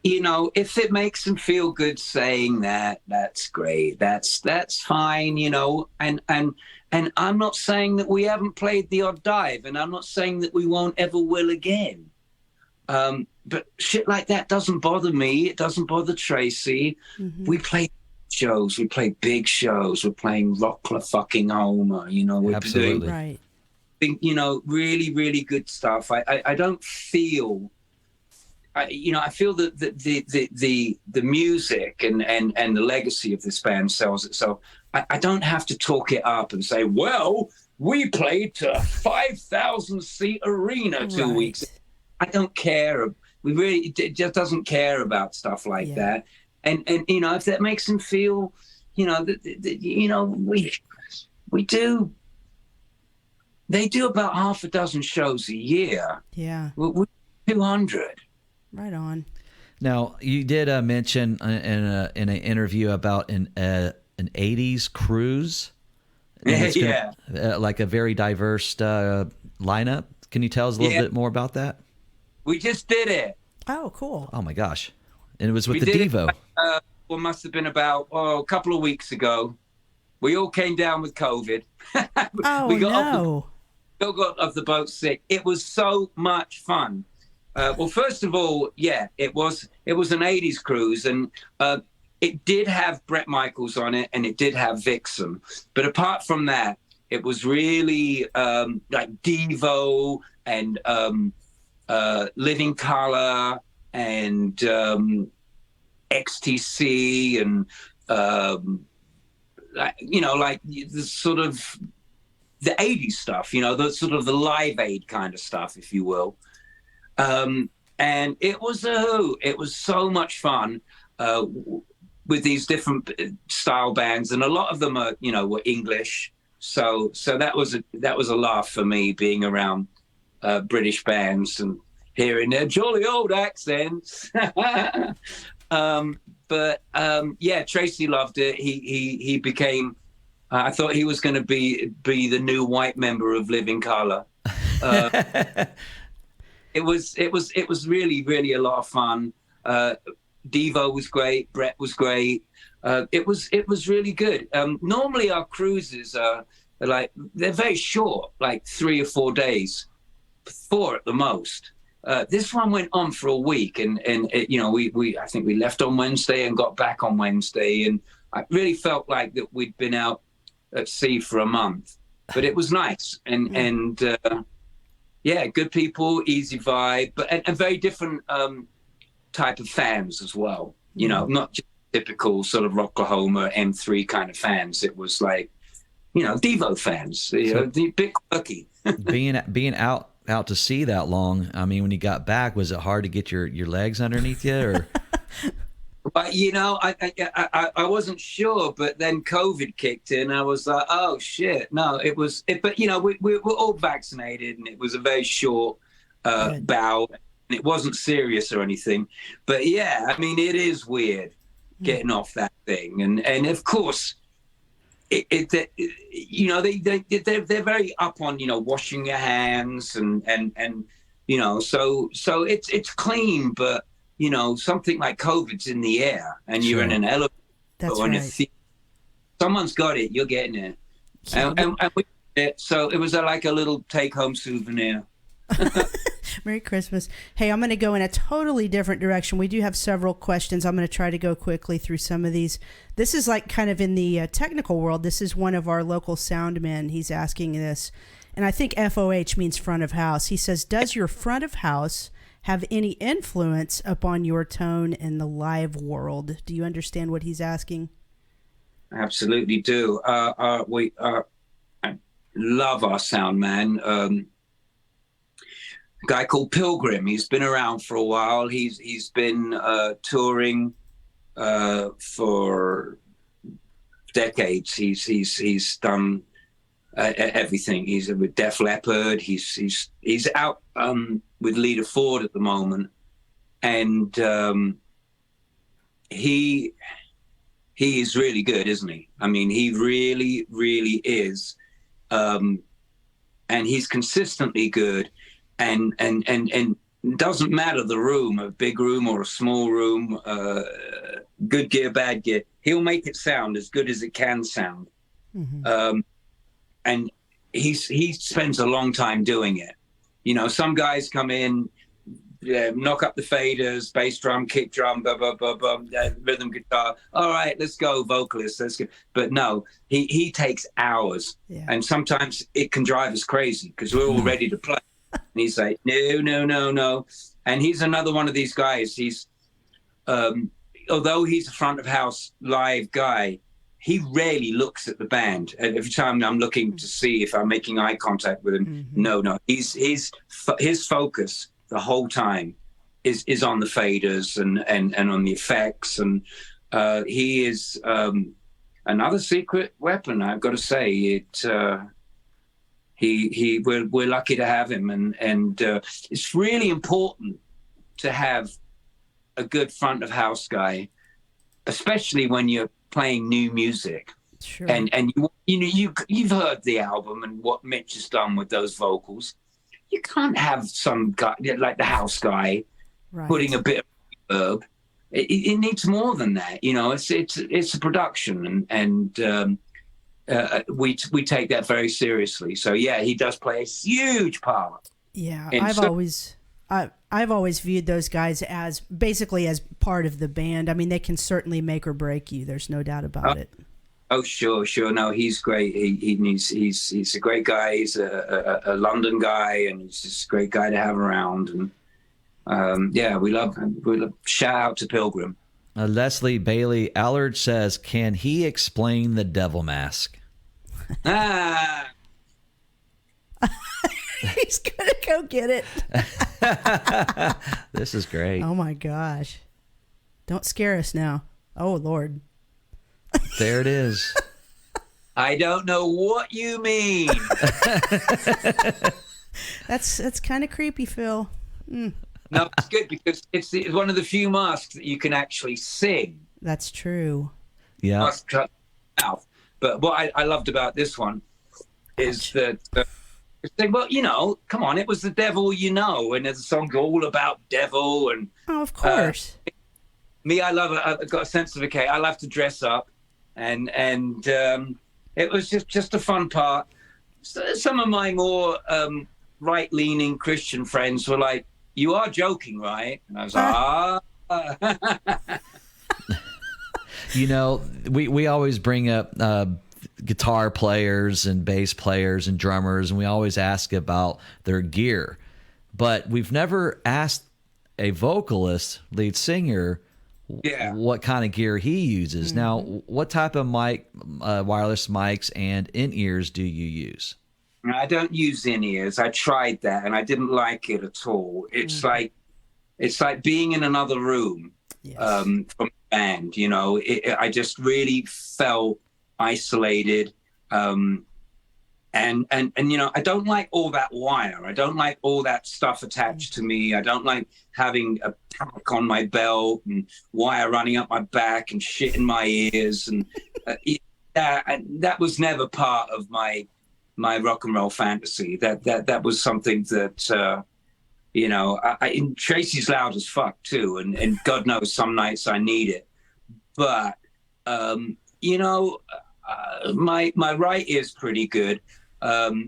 You know, if it makes them feel good saying that, that's great. That's fine, you know. And I'm not saying that we haven't played the odd dive, and I'm not saying that we won't ever will again. But shit like that doesn't bother me. It doesn't bother Tracy. Mm-hmm. We play shows. We play big shows. We're playing Rockla-fucking-Homer. You know, we're
Absolutely.
doing,
right.
You know, really, really good stuff. I don't feel. I feel that the music and the legacy of this band sells itself. I don't have to talk it up and say, well, we played to a 5,000 seat arena 2 weeks. I don't care. It just doesn't care about stuff like that. And you know, if that makes them feel, you know, we do. They do about half a dozen shows a year.
Yeah.
We're 200.
Right on.
Now, you did mention in an interview about an 80s cruise.
Yeah.
Like a very diverse lineup. Can you tell us a little bit more about that?
We just did it.
Oh, cool.
Oh, my gosh. And it was with the Devo.
What must have been about a couple of weeks ago. We all came down with COVID.
We all
got off the boat sick. It was so much fun. Well, first of all, it was an 80s cruise, and it did have Bret Michaels on it, and it did have Vixen. But apart from that, it was really like Devo and Living Colour and XTC and like the sort of the 80s stuff, you know, the sort of the Live Aid kind of stuff, if you will. And it was it was so much fun with these different style bands, and a lot of them were English. So that was a laugh for me, being around British bands and hearing their jolly old accents. But Tracy loved it. He became. I thought he was going to be the new white member of Living Colour. It was really, really a lot of fun. Devo was great. Bret was great. It was really good. Normally our cruises are they're very short, like 3 or 4 days, 4 at the most. This one went on for a week, and I think we left on Wednesday and got back on Wednesday, and I really felt like that we'd been out at sea for a month, but it was nice and good people, easy vibe, but and very different type of fans as well. You know, not just typical sort of Rockla-Homer M3 kind of fans. It was like, you know, Devo fans, the bit quirky.
being out to sea that long, I mean, when you got back, was it hard to get your legs underneath you, or?
But I wasn't sure, but then COVID kicked in. I was like, oh shit, no, but we were all vaccinated, and it was a very short bout, and it wasn't serious or anything. But yeah, I mean, it is weird getting off that thing, and of course, they're very up on washing your hands and so it's clean, but something like COVID's in the air, and you're in an elevator.
That's
or in
right.
Someone's got it, you're getting it. And so it was like a little take-home souvenir.
Merry Christmas. Hey, I'm going to go in a totally different direction. We do have several questions. I'm going to try to go quickly through some of these. This is like kind of in the technical world. This is one of our local sound men. He's asking this, and I think FOH means front of house. He says, does your front of house have any influence upon your tone in the live world? Do you understand what he's asking?
Absolutely do. We love our sound man. A guy called Pilgrim. He's been around for a while. He's been touring for decades. He's done everything. He's with Def Leppard. He's out with Lita Ford at the moment, and he is really good, isn't he? I mean, he really is, and he's consistently good, and doesn't matter the room, a big room or a small room, good gear, bad gear, he'll make it sound as good as it can sound. Mm-hmm. And he spends a long time doing it. You know, some guys come in, knock up the faders, bass drum, kick drum, blah, blah, blah, blah, rhythm guitar. All right, let's go, vocalist, let's go. But no, he takes hours. Yeah. And sometimes it can drive us crazy because we're all ready to play. And he's like, no. And he's another one of these guys. He's, although he's a front of house live guy, he rarely looks at the band. And every time I'm looking to see if I'm making eye contact with him, no. His focus the whole time is on the faders and on the effects. And he is another secret weapon, I've got to say. We're lucky to have him, and it's really important to have a good front of house guy, especially when you're playing new music. Sure. And you've heard the album and what Mitch has done with those vocals. You can't have some guy like the house guy putting a bit of reverb. It needs more than that. You know, it's a production, and we take that very seriously. So yeah, he does play a huge part.
Yeah, I've always viewed those guys as basically as part of the band. I mean, they can certainly make or break you. There's no doubt about it.
Oh, sure. No, he's great. He's a great guy. He's a London guy, and he's just a great guy to have around. And yeah, we love him. Shout out to Pilgrim.
Leslie Bailey Allard says, "Can he explain the devil mask?"
He's gonna go get it.
This is great.
Oh my gosh! Don't scare us now. Oh Lord.
There it is.
I don't know what you mean.
That's kind of creepy, Phil.
No, it's good because it's one of the few masks that you can actually sing.
That's true.
Yeah.
But what I loved about this one is that, well, you know, come on, it was the devil, you know, and there's a song all about devil. And
oh, of course.
Me, I love it. I've got a sense of okay. I love to dress up, and it was just a fun part. So some of my more right-leaning Christian friends were like, "You are joking, right?" And I was like,
You know, we always bring up guitar players and bass players and drummers, and we always ask about their gear, but we've never asked a vocalist, lead singer, what kind of gear he uses. Now, what type of mic, wireless mics and in-ears do you use?
I don't use in-ears. I tried that and I didn't like it at all. It's like being in another room from a band, you know. I just really felt isolated. And you know, I don't like all that wire. I don't like all that stuff attached to me. I don't like having a pack on my belt and wire running up my back and shit in my ears. And that was never part of my rock and roll fantasy. That was something that, you know, Tracy's loud as fuck too. And God knows some nights I need it. But, you know, my right ear's pretty good.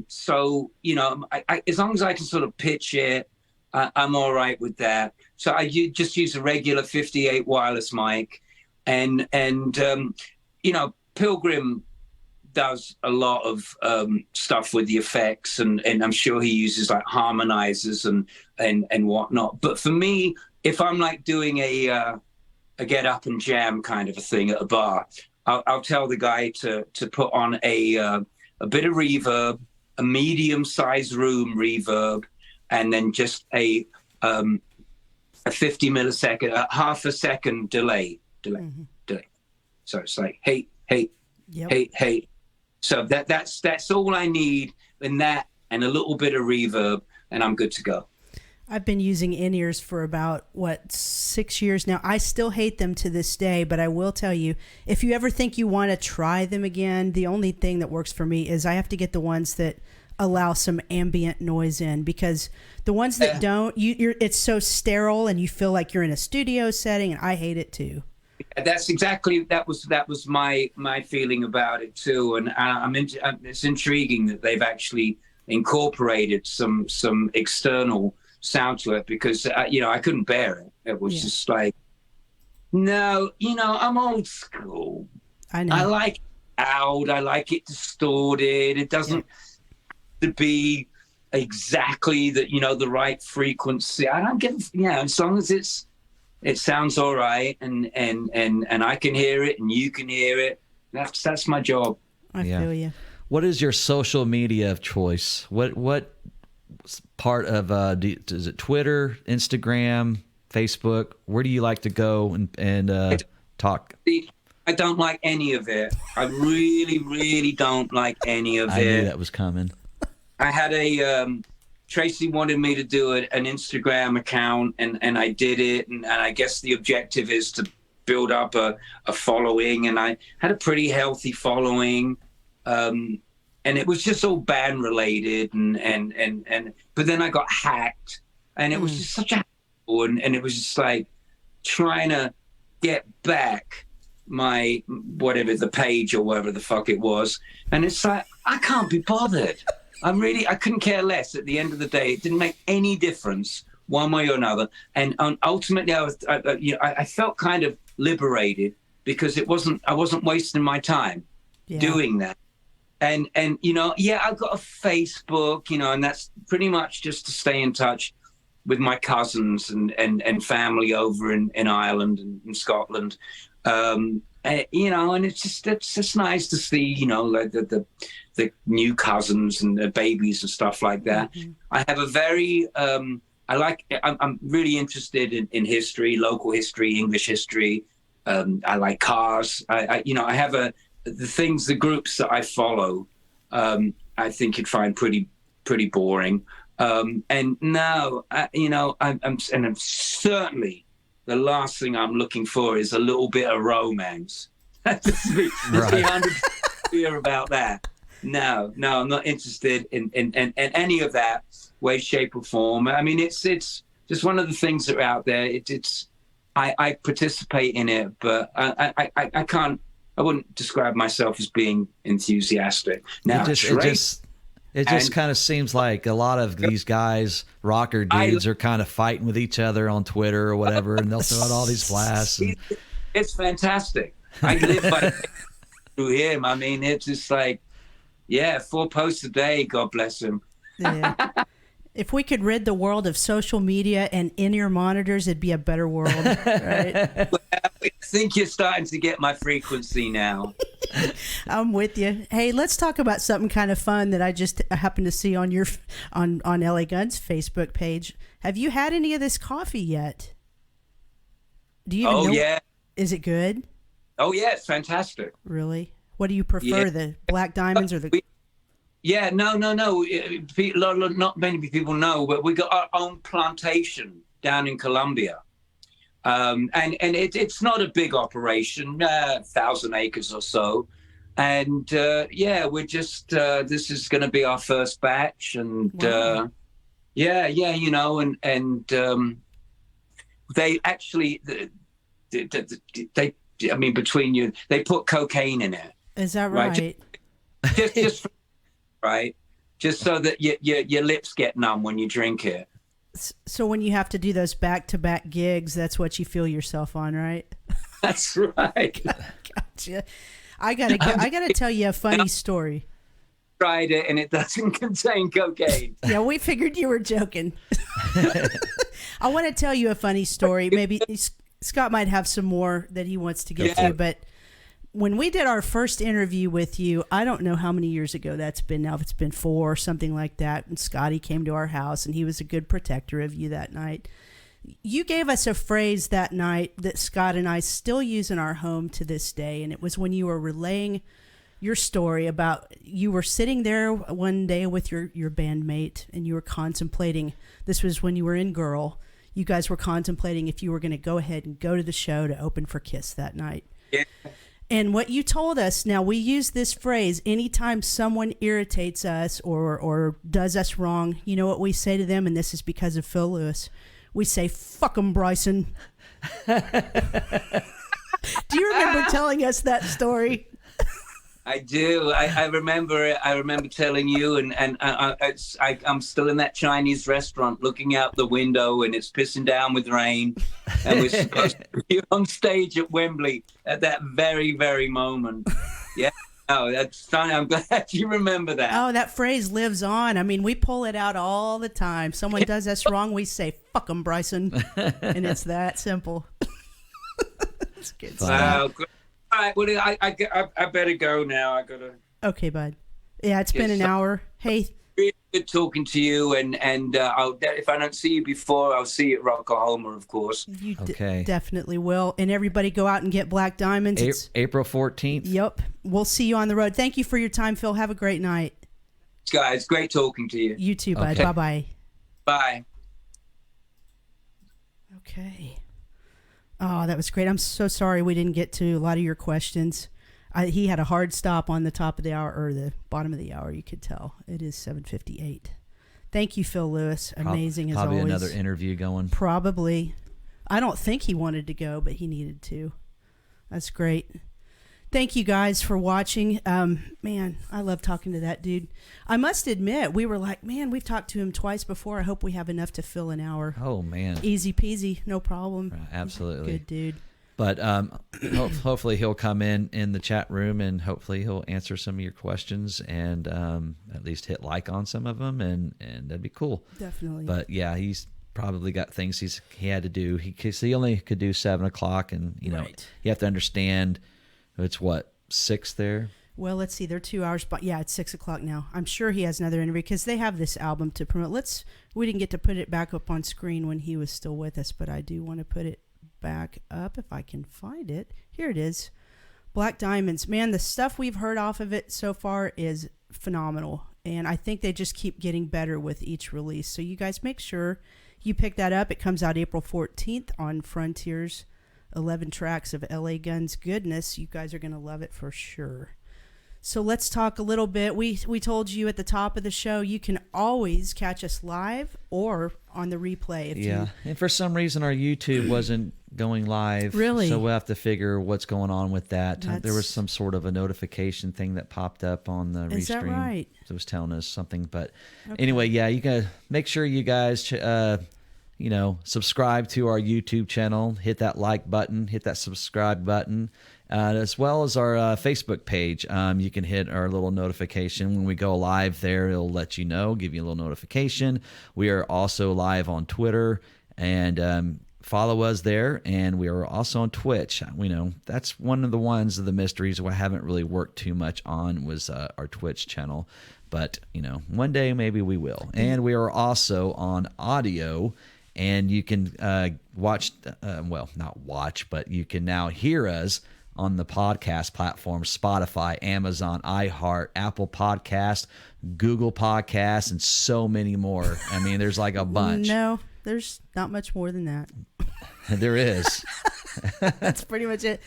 So, you know, I as long as I can sort of pitch it, I'm all right with that. So I just use a regular 58 wireless mic, and you know, Pilgrim does a lot of stuff with the effects, and I'm sure he uses like harmonizers and whatnot. But for me, if I'm like doing a get up and jam kind of a thing at a bar, I'll tell the guy to put on a bit of reverb, a medium-sized room reverb, and then just a 50 millisecond, a half a second delay delay, delay. So it's like hate, hate,
Yep.
hate, hate. So that's all I need in that, and a little bit of reverb, and I'm good to go.
I've been using in-ears for about, 6 years now. I still hate them to this day, but I will tell you, if you ever think you want to try them again, the only thing that works for me is I have to get the ones that allow some ambient noise in, because the ones that don't, it's so sterile and you feel like you're in a studio setting, and I hate it too.
That's exactly that was my feeling about it too, and it's intriguing that they've actually incorporated some external sound to it, because I couldn't bear it. It was just like, no, I'm old school.
I know.
I like it loud. I like it distorted. It doesn't to be exactly the right frequency. I don't give as long as it sounds all right, and I can hear it and you can hear it. That's my job.
I feel you.
What is your social media of choice? What part of is it Twitter, Instagram, Facebook? Where do you like to go and talk?
I don't like any of it. I really, really don't like any of it.
I knew that was coming.
I had Tracy wanted me to do an Instagram account, and I did it, and I guess the objective is to build up a following, and I had a pretty healthy following, and it was just all band related, and but then I got hacked, and it was just such a and it was just like trying to get back my the page or whatever the fuck it was, and it's like I can't be bothered. I couldn't care less. At the end of the day, it didn't make any difference one way or another. And ultimately, I felt kind of liberated, because I wasn't wasting my time doing that. And I've got a Facebook, and that's pretty much just to stay in touch with my cousins and family over in Ireland and Scotland. And it's just nice to see, like the new cousins and the babies and stuff like that. Mm-hmm. I have a very, I'm really interested in history, local history, English history. I like cars. I have the groups that I follow, I think you'd find pretty boring. And now, I'm certainly, the last thing I'm looking for is a little bit of romance. Let's be 100% clear about that. No, I'm not interested in any of that way, shape, or form. I mean, it's just one of the things that are out there. I participate in it, but I can't. I wouldn't describe myself as being enthusiastic. Now,
it just kind of seems like a lot of these guys, rocker dudes, are kind of fighting with each other on Twitter or whatever, and they'll throw out all these blasts.
It's fantastic. I live by through him. I mean, it's just like, 4 posts a day. God bless him.
Yeah. If we could rid the world of social media and in-ear monitors, it'd be a better world, right?
Well, I think you're starting to get my frequency now.
I'm with you. Hey, let's talk about something kind of fun that I just happened to see on on LA Guns Facebook page. Have you had any of this coffee yet? Do you even know?
Yeah.
Is it good?
Oh yeah, it's fantastic.
Really? What do you prefer, the Black Diamonds or the...
No. Not many people know, but we got our own plantation down in Colombia. And it's not a big operation, 1,000 acres or so. And we're just, this is going to be our first batch. And
wow.
They actually, between you, they put cocaine in it.
Is that right?
Just right, just so that your lips get numb when you drink it.
So when you have to do those back-to-back gigs, that's what you feel yourself on, right?
That's right.
Gotcha. I gotta tell you a funny story.
Tried it and it doesn't contain cocaine.
Yeah, we figured you were joking. I want to tell you a funny story. Maybe Scott might have some more that he wants to get to, but when we did our first interview with you, I don't know how many years ago that's been now, if it's been 4 or something like that, and Scotty came to our house, and he was a good protector of you that night. You gave us a phrase that night that Scott and I still use in our home to this day, and it was when you were relaying your story about you were sitting there one day with your bandmate and you were contemplating, this was when you were in Girl, you guys were contemplating if you were going to go ahead and go to the show to open for Kiss that night.
Yeah.
And what you told us, now we use this phrase anytime someone irritates us or does us wrong, you know what we say to them, and this is because of Phil Lewis. We say, "Fuck 'em, Bryson." Do you remember telling us that story?
I do. I remember it. I remember telling you, and I'm still in that Chinese restaurant looking out the window, and it's pissing down with rain, and we're supposed to be on stage at Wembley at that very, very moment. Yeah. Oh, that's funny. I'm glad you remember that.
Oh, that phrase lives on. I mean, we pull it out all the time. Someone does us wrong, we say, "Fuck 'em, Bryson," and it's that simple. It's good stuff.
Wow. All right, well, I better go now. I gotta.
Okay, bud. Yeah, it's been an hour. Hey,
Really good talking to you, and if I don't see you before, I'll see you at Rocklahoma, of course.
you
Okay.
definitely will. And everybody go out and get Black Diamonds. It's-
April 14th.
Yep. We'll see you on the road. Thank you for your time, Phil. Have a great night.
Guys, great talking to you.
You too, bud.
Okay.
Bye-bye.
Bye.
Okay. Oh, that was great. I'm so sorry we didn't get to a lot of your questions. He had a hard stop on the top of the hour, or the bottom of the hour, you could tell. It is 7:58. Thank you, Phil Lewis. Amazing as always.
Probably another interview going.
Probably. I don't think he wanted to go, but he needed to. That's great. Thank you guys for watching. Man, I love talking to that dude. I must admit, we were like, man, we've talked to him twice before. I hope we have enough to fill an hour.
Oh, man.
Easy peasy, no problem.
Absolutely.
Good dude.
But hopefully he'll come in the chat room, and hopefully he'll answer some of your questions, and at least hit like on some of them, and that'd be cool.
Definitely.
But yeah, he's probably got things he had to do. He only could do 7 o'clock, and you know you have to understand it's what 6 there.
Well, let's see. They're 2 hours, but yeah, it's 6 o'clock now. I'm sure he has another interview because they have this album to promote. We didn't get to put it back up on screen when he was still with us, but I do want to put it back up if I can find it. Here it is. Black Diamonds. Man, the stuff we've heard off of it so far is phenomenal. And I think they just keep getting better with each release. So you guys make sure you pick that up. It comes out April 14th on Frontiers. 11 tracks of LA Guns goodness. You guys are going to love it for sure. So let's talk a little bit. We told you at the top of the show, you can always catch us live or on the replay.
And for some reason our YouTube wasn't going live.
Really?
So we'll have to figure what's going on with that. There was some sort of a notification thing that popped up on the
Is that
restream.
right?
It was telling us something. But anyway, yeah, you gotta make sure you guys subscribe to our YouTube channel, hit that like button, hit that subscribe button, as well as our Facebook page. You can hit our little notification when we go live there. It'll let you know, give you a little notification. We are also live on Twitter, and follow us there. And we are also on Twitch. That's one of the mysteries I haven't really worked too much on was our Twitch channel. But, one day maybe we will. And we are also on audio. And you can not watch, but you can now hear us on the podcast platforms: Spotify, Amazon, iHeart, Apple Podcast, Google Podcasts, and so many more. I mean, there's like a bunch.
No, there's not much more than that.
There is.
That's pretty much it.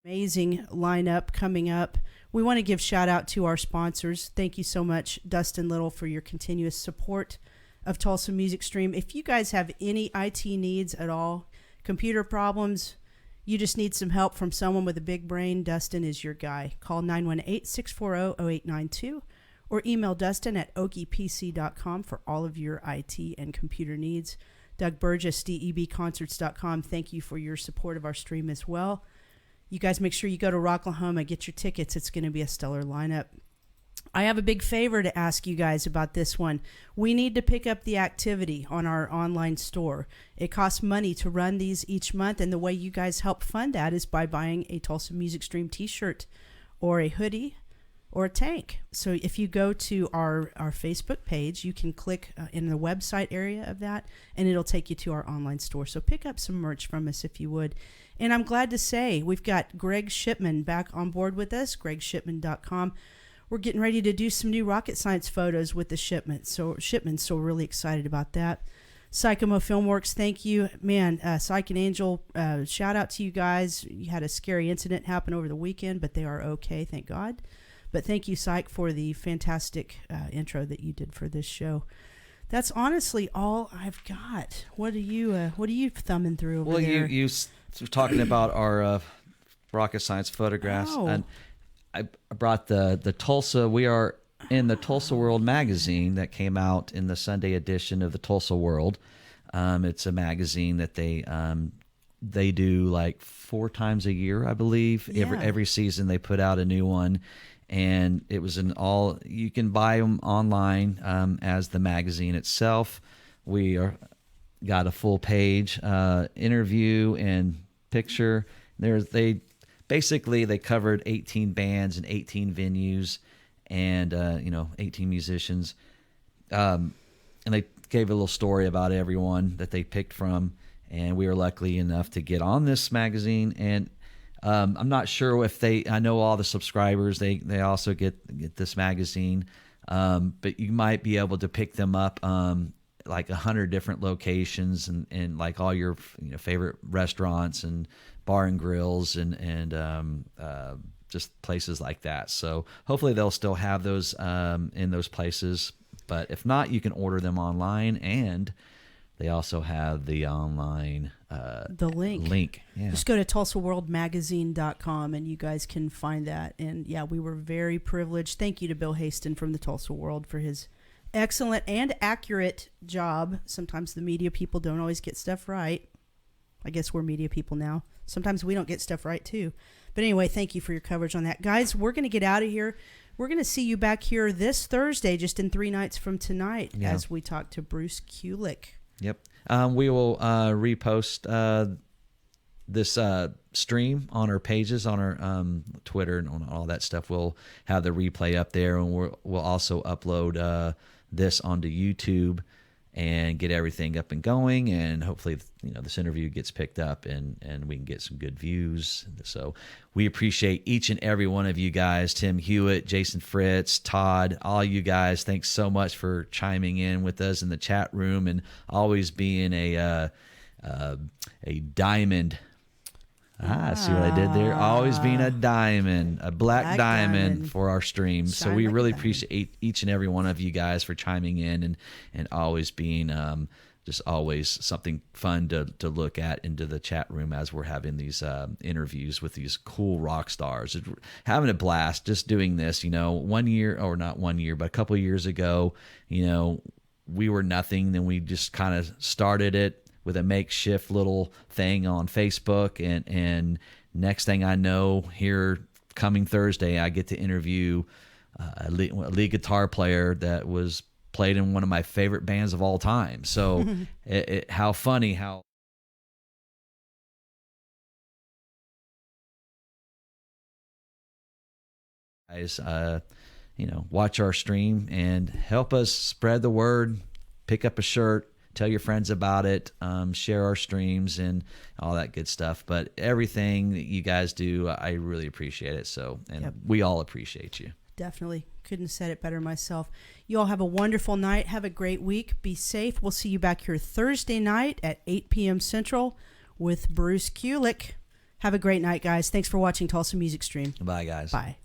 Amazing lineup coming up. We want to give shout out to our sponsors. Thank you so much, Dustin Little, for your continuous support of Tulsa Music Stream. If you guys have any IT needs at all, computer problems, you just need some help from someone with a big brain, Dustin is your guy. Call 918-640-0892 or email Dustin at okiepc.com for all of your IT and computer needs. Doug Burgess, debconcerts.com. Thank you for your support of our stream as well. You guys make sure you go to Rocklahoma, get your tickets. It's going to be a stellar lineup. I have a big favor to ask you guys about this one. We need to pick up the activity on our online store. It costs money to run these each month, and the way you guys help fund that is by buying a Tulsa Music Stream t-shirt or a hoodie or a tank. So if you go to our Facebook page, you can click in the website area of that, and it'll take you to our online store. So pick up some merch from us if you would. And I'm glad to say we've got Greg Shipman back on board with us, gregshipman.com. We're getting ready to do some new rocket science photos with the Shipman, so we're really excited about that. Psychomo Filmworks, thank you. Man, Psych and Angel, shout out to you guys. You had a scary incident happen over the weekend, but they are okay, thank God. But thank you, Psych, for the fantastic intro that you did for this show. That's honestly all I've got. What are you thumbing through over there?
Well, you were talking about our rocket science photographs, and I brought the Tulsa. We are in the Tulsa World magazine that came out in the Sunday edition of the Tulsa World. It's a magazine that they do like 4 times a year, I believe.
Yeah.
Every season they put out a new one. And it was you can buy them online as the magazine itself. We got a full page interview and picture. They covered 18 bands and 18 venues and 18 musicians. And they gave a little story about everyone that they picked from. And we were lucky enough to get on this magazine. And I'm not sure if I know all the subscribers, they also get this magazine, but you might be able to pick them up like 100 different locations and like all your favorite restaurants and bar and grills and just places like that. So hopefully they'll still have those in those places, but if not, you can order them online, and they also have the online
the link.
Yeah.
Just go to TulsaWorldMagazine.com and you guys can find that. And yeah, we were very privileged. Thank you to Bill Haston from the Tulsa World for his excellent and accurate job. Sometimes the media people don't always get stuff right. I guess we're media people now. Sometimes we don't get stuff right too. But anyway, thank you for your coverage on that. Guys, we're going to get out of here. We're going to see you back here this Thursday, just in 3 nights from tonight, as we talk to Bruce Kulick.
Yep. We will repost this stream on our pages, on our Twitter and on all that stuff. We'll have the replay up there, and we'll also upload this onto YouTube and get everything up and going. And hopefully, this interview gets picked up and we can get some good views. So we appreciate each and every one of you guys, Tim Hewitt, Jason Fritz, Todd, all you guys. Thanks so much for chiming in with us in the chat room and always being a diamond. See what I did there? Always being a diamond, a black diamond for our stream. So we really appreciate each and every one of you guys for chiming in and always being just always something fun to look at into the chat room as we're having these interviews with these cool rock stars. Having a blast just doing this, 1 year, or not 1 year, but a couple of years ago, we were nothing. Then we just kind of started it with a makeshift little thing on Facebook, and next thing I know, here coming Thursday, I get to interview a lead guitar player that was played in one of my favorite bands of all time. So how funny how guys watch our stream and help us spread the word, pick up a shirt, tell your friends about it, share our streams and all that good stuff. But everything that you guys do, I really appreciate it. So, and we all appreciate you.
Definitely. Couldn't have said it better myself. You all have a wonderful night. Have a great week. Be safe. We'll see you back here Thursday night at 8 p.m. Central with Bruce Kulick. Have a great night, guys. Thanks for watching Tulsa Music Stream.
Bye, guys.
Bye.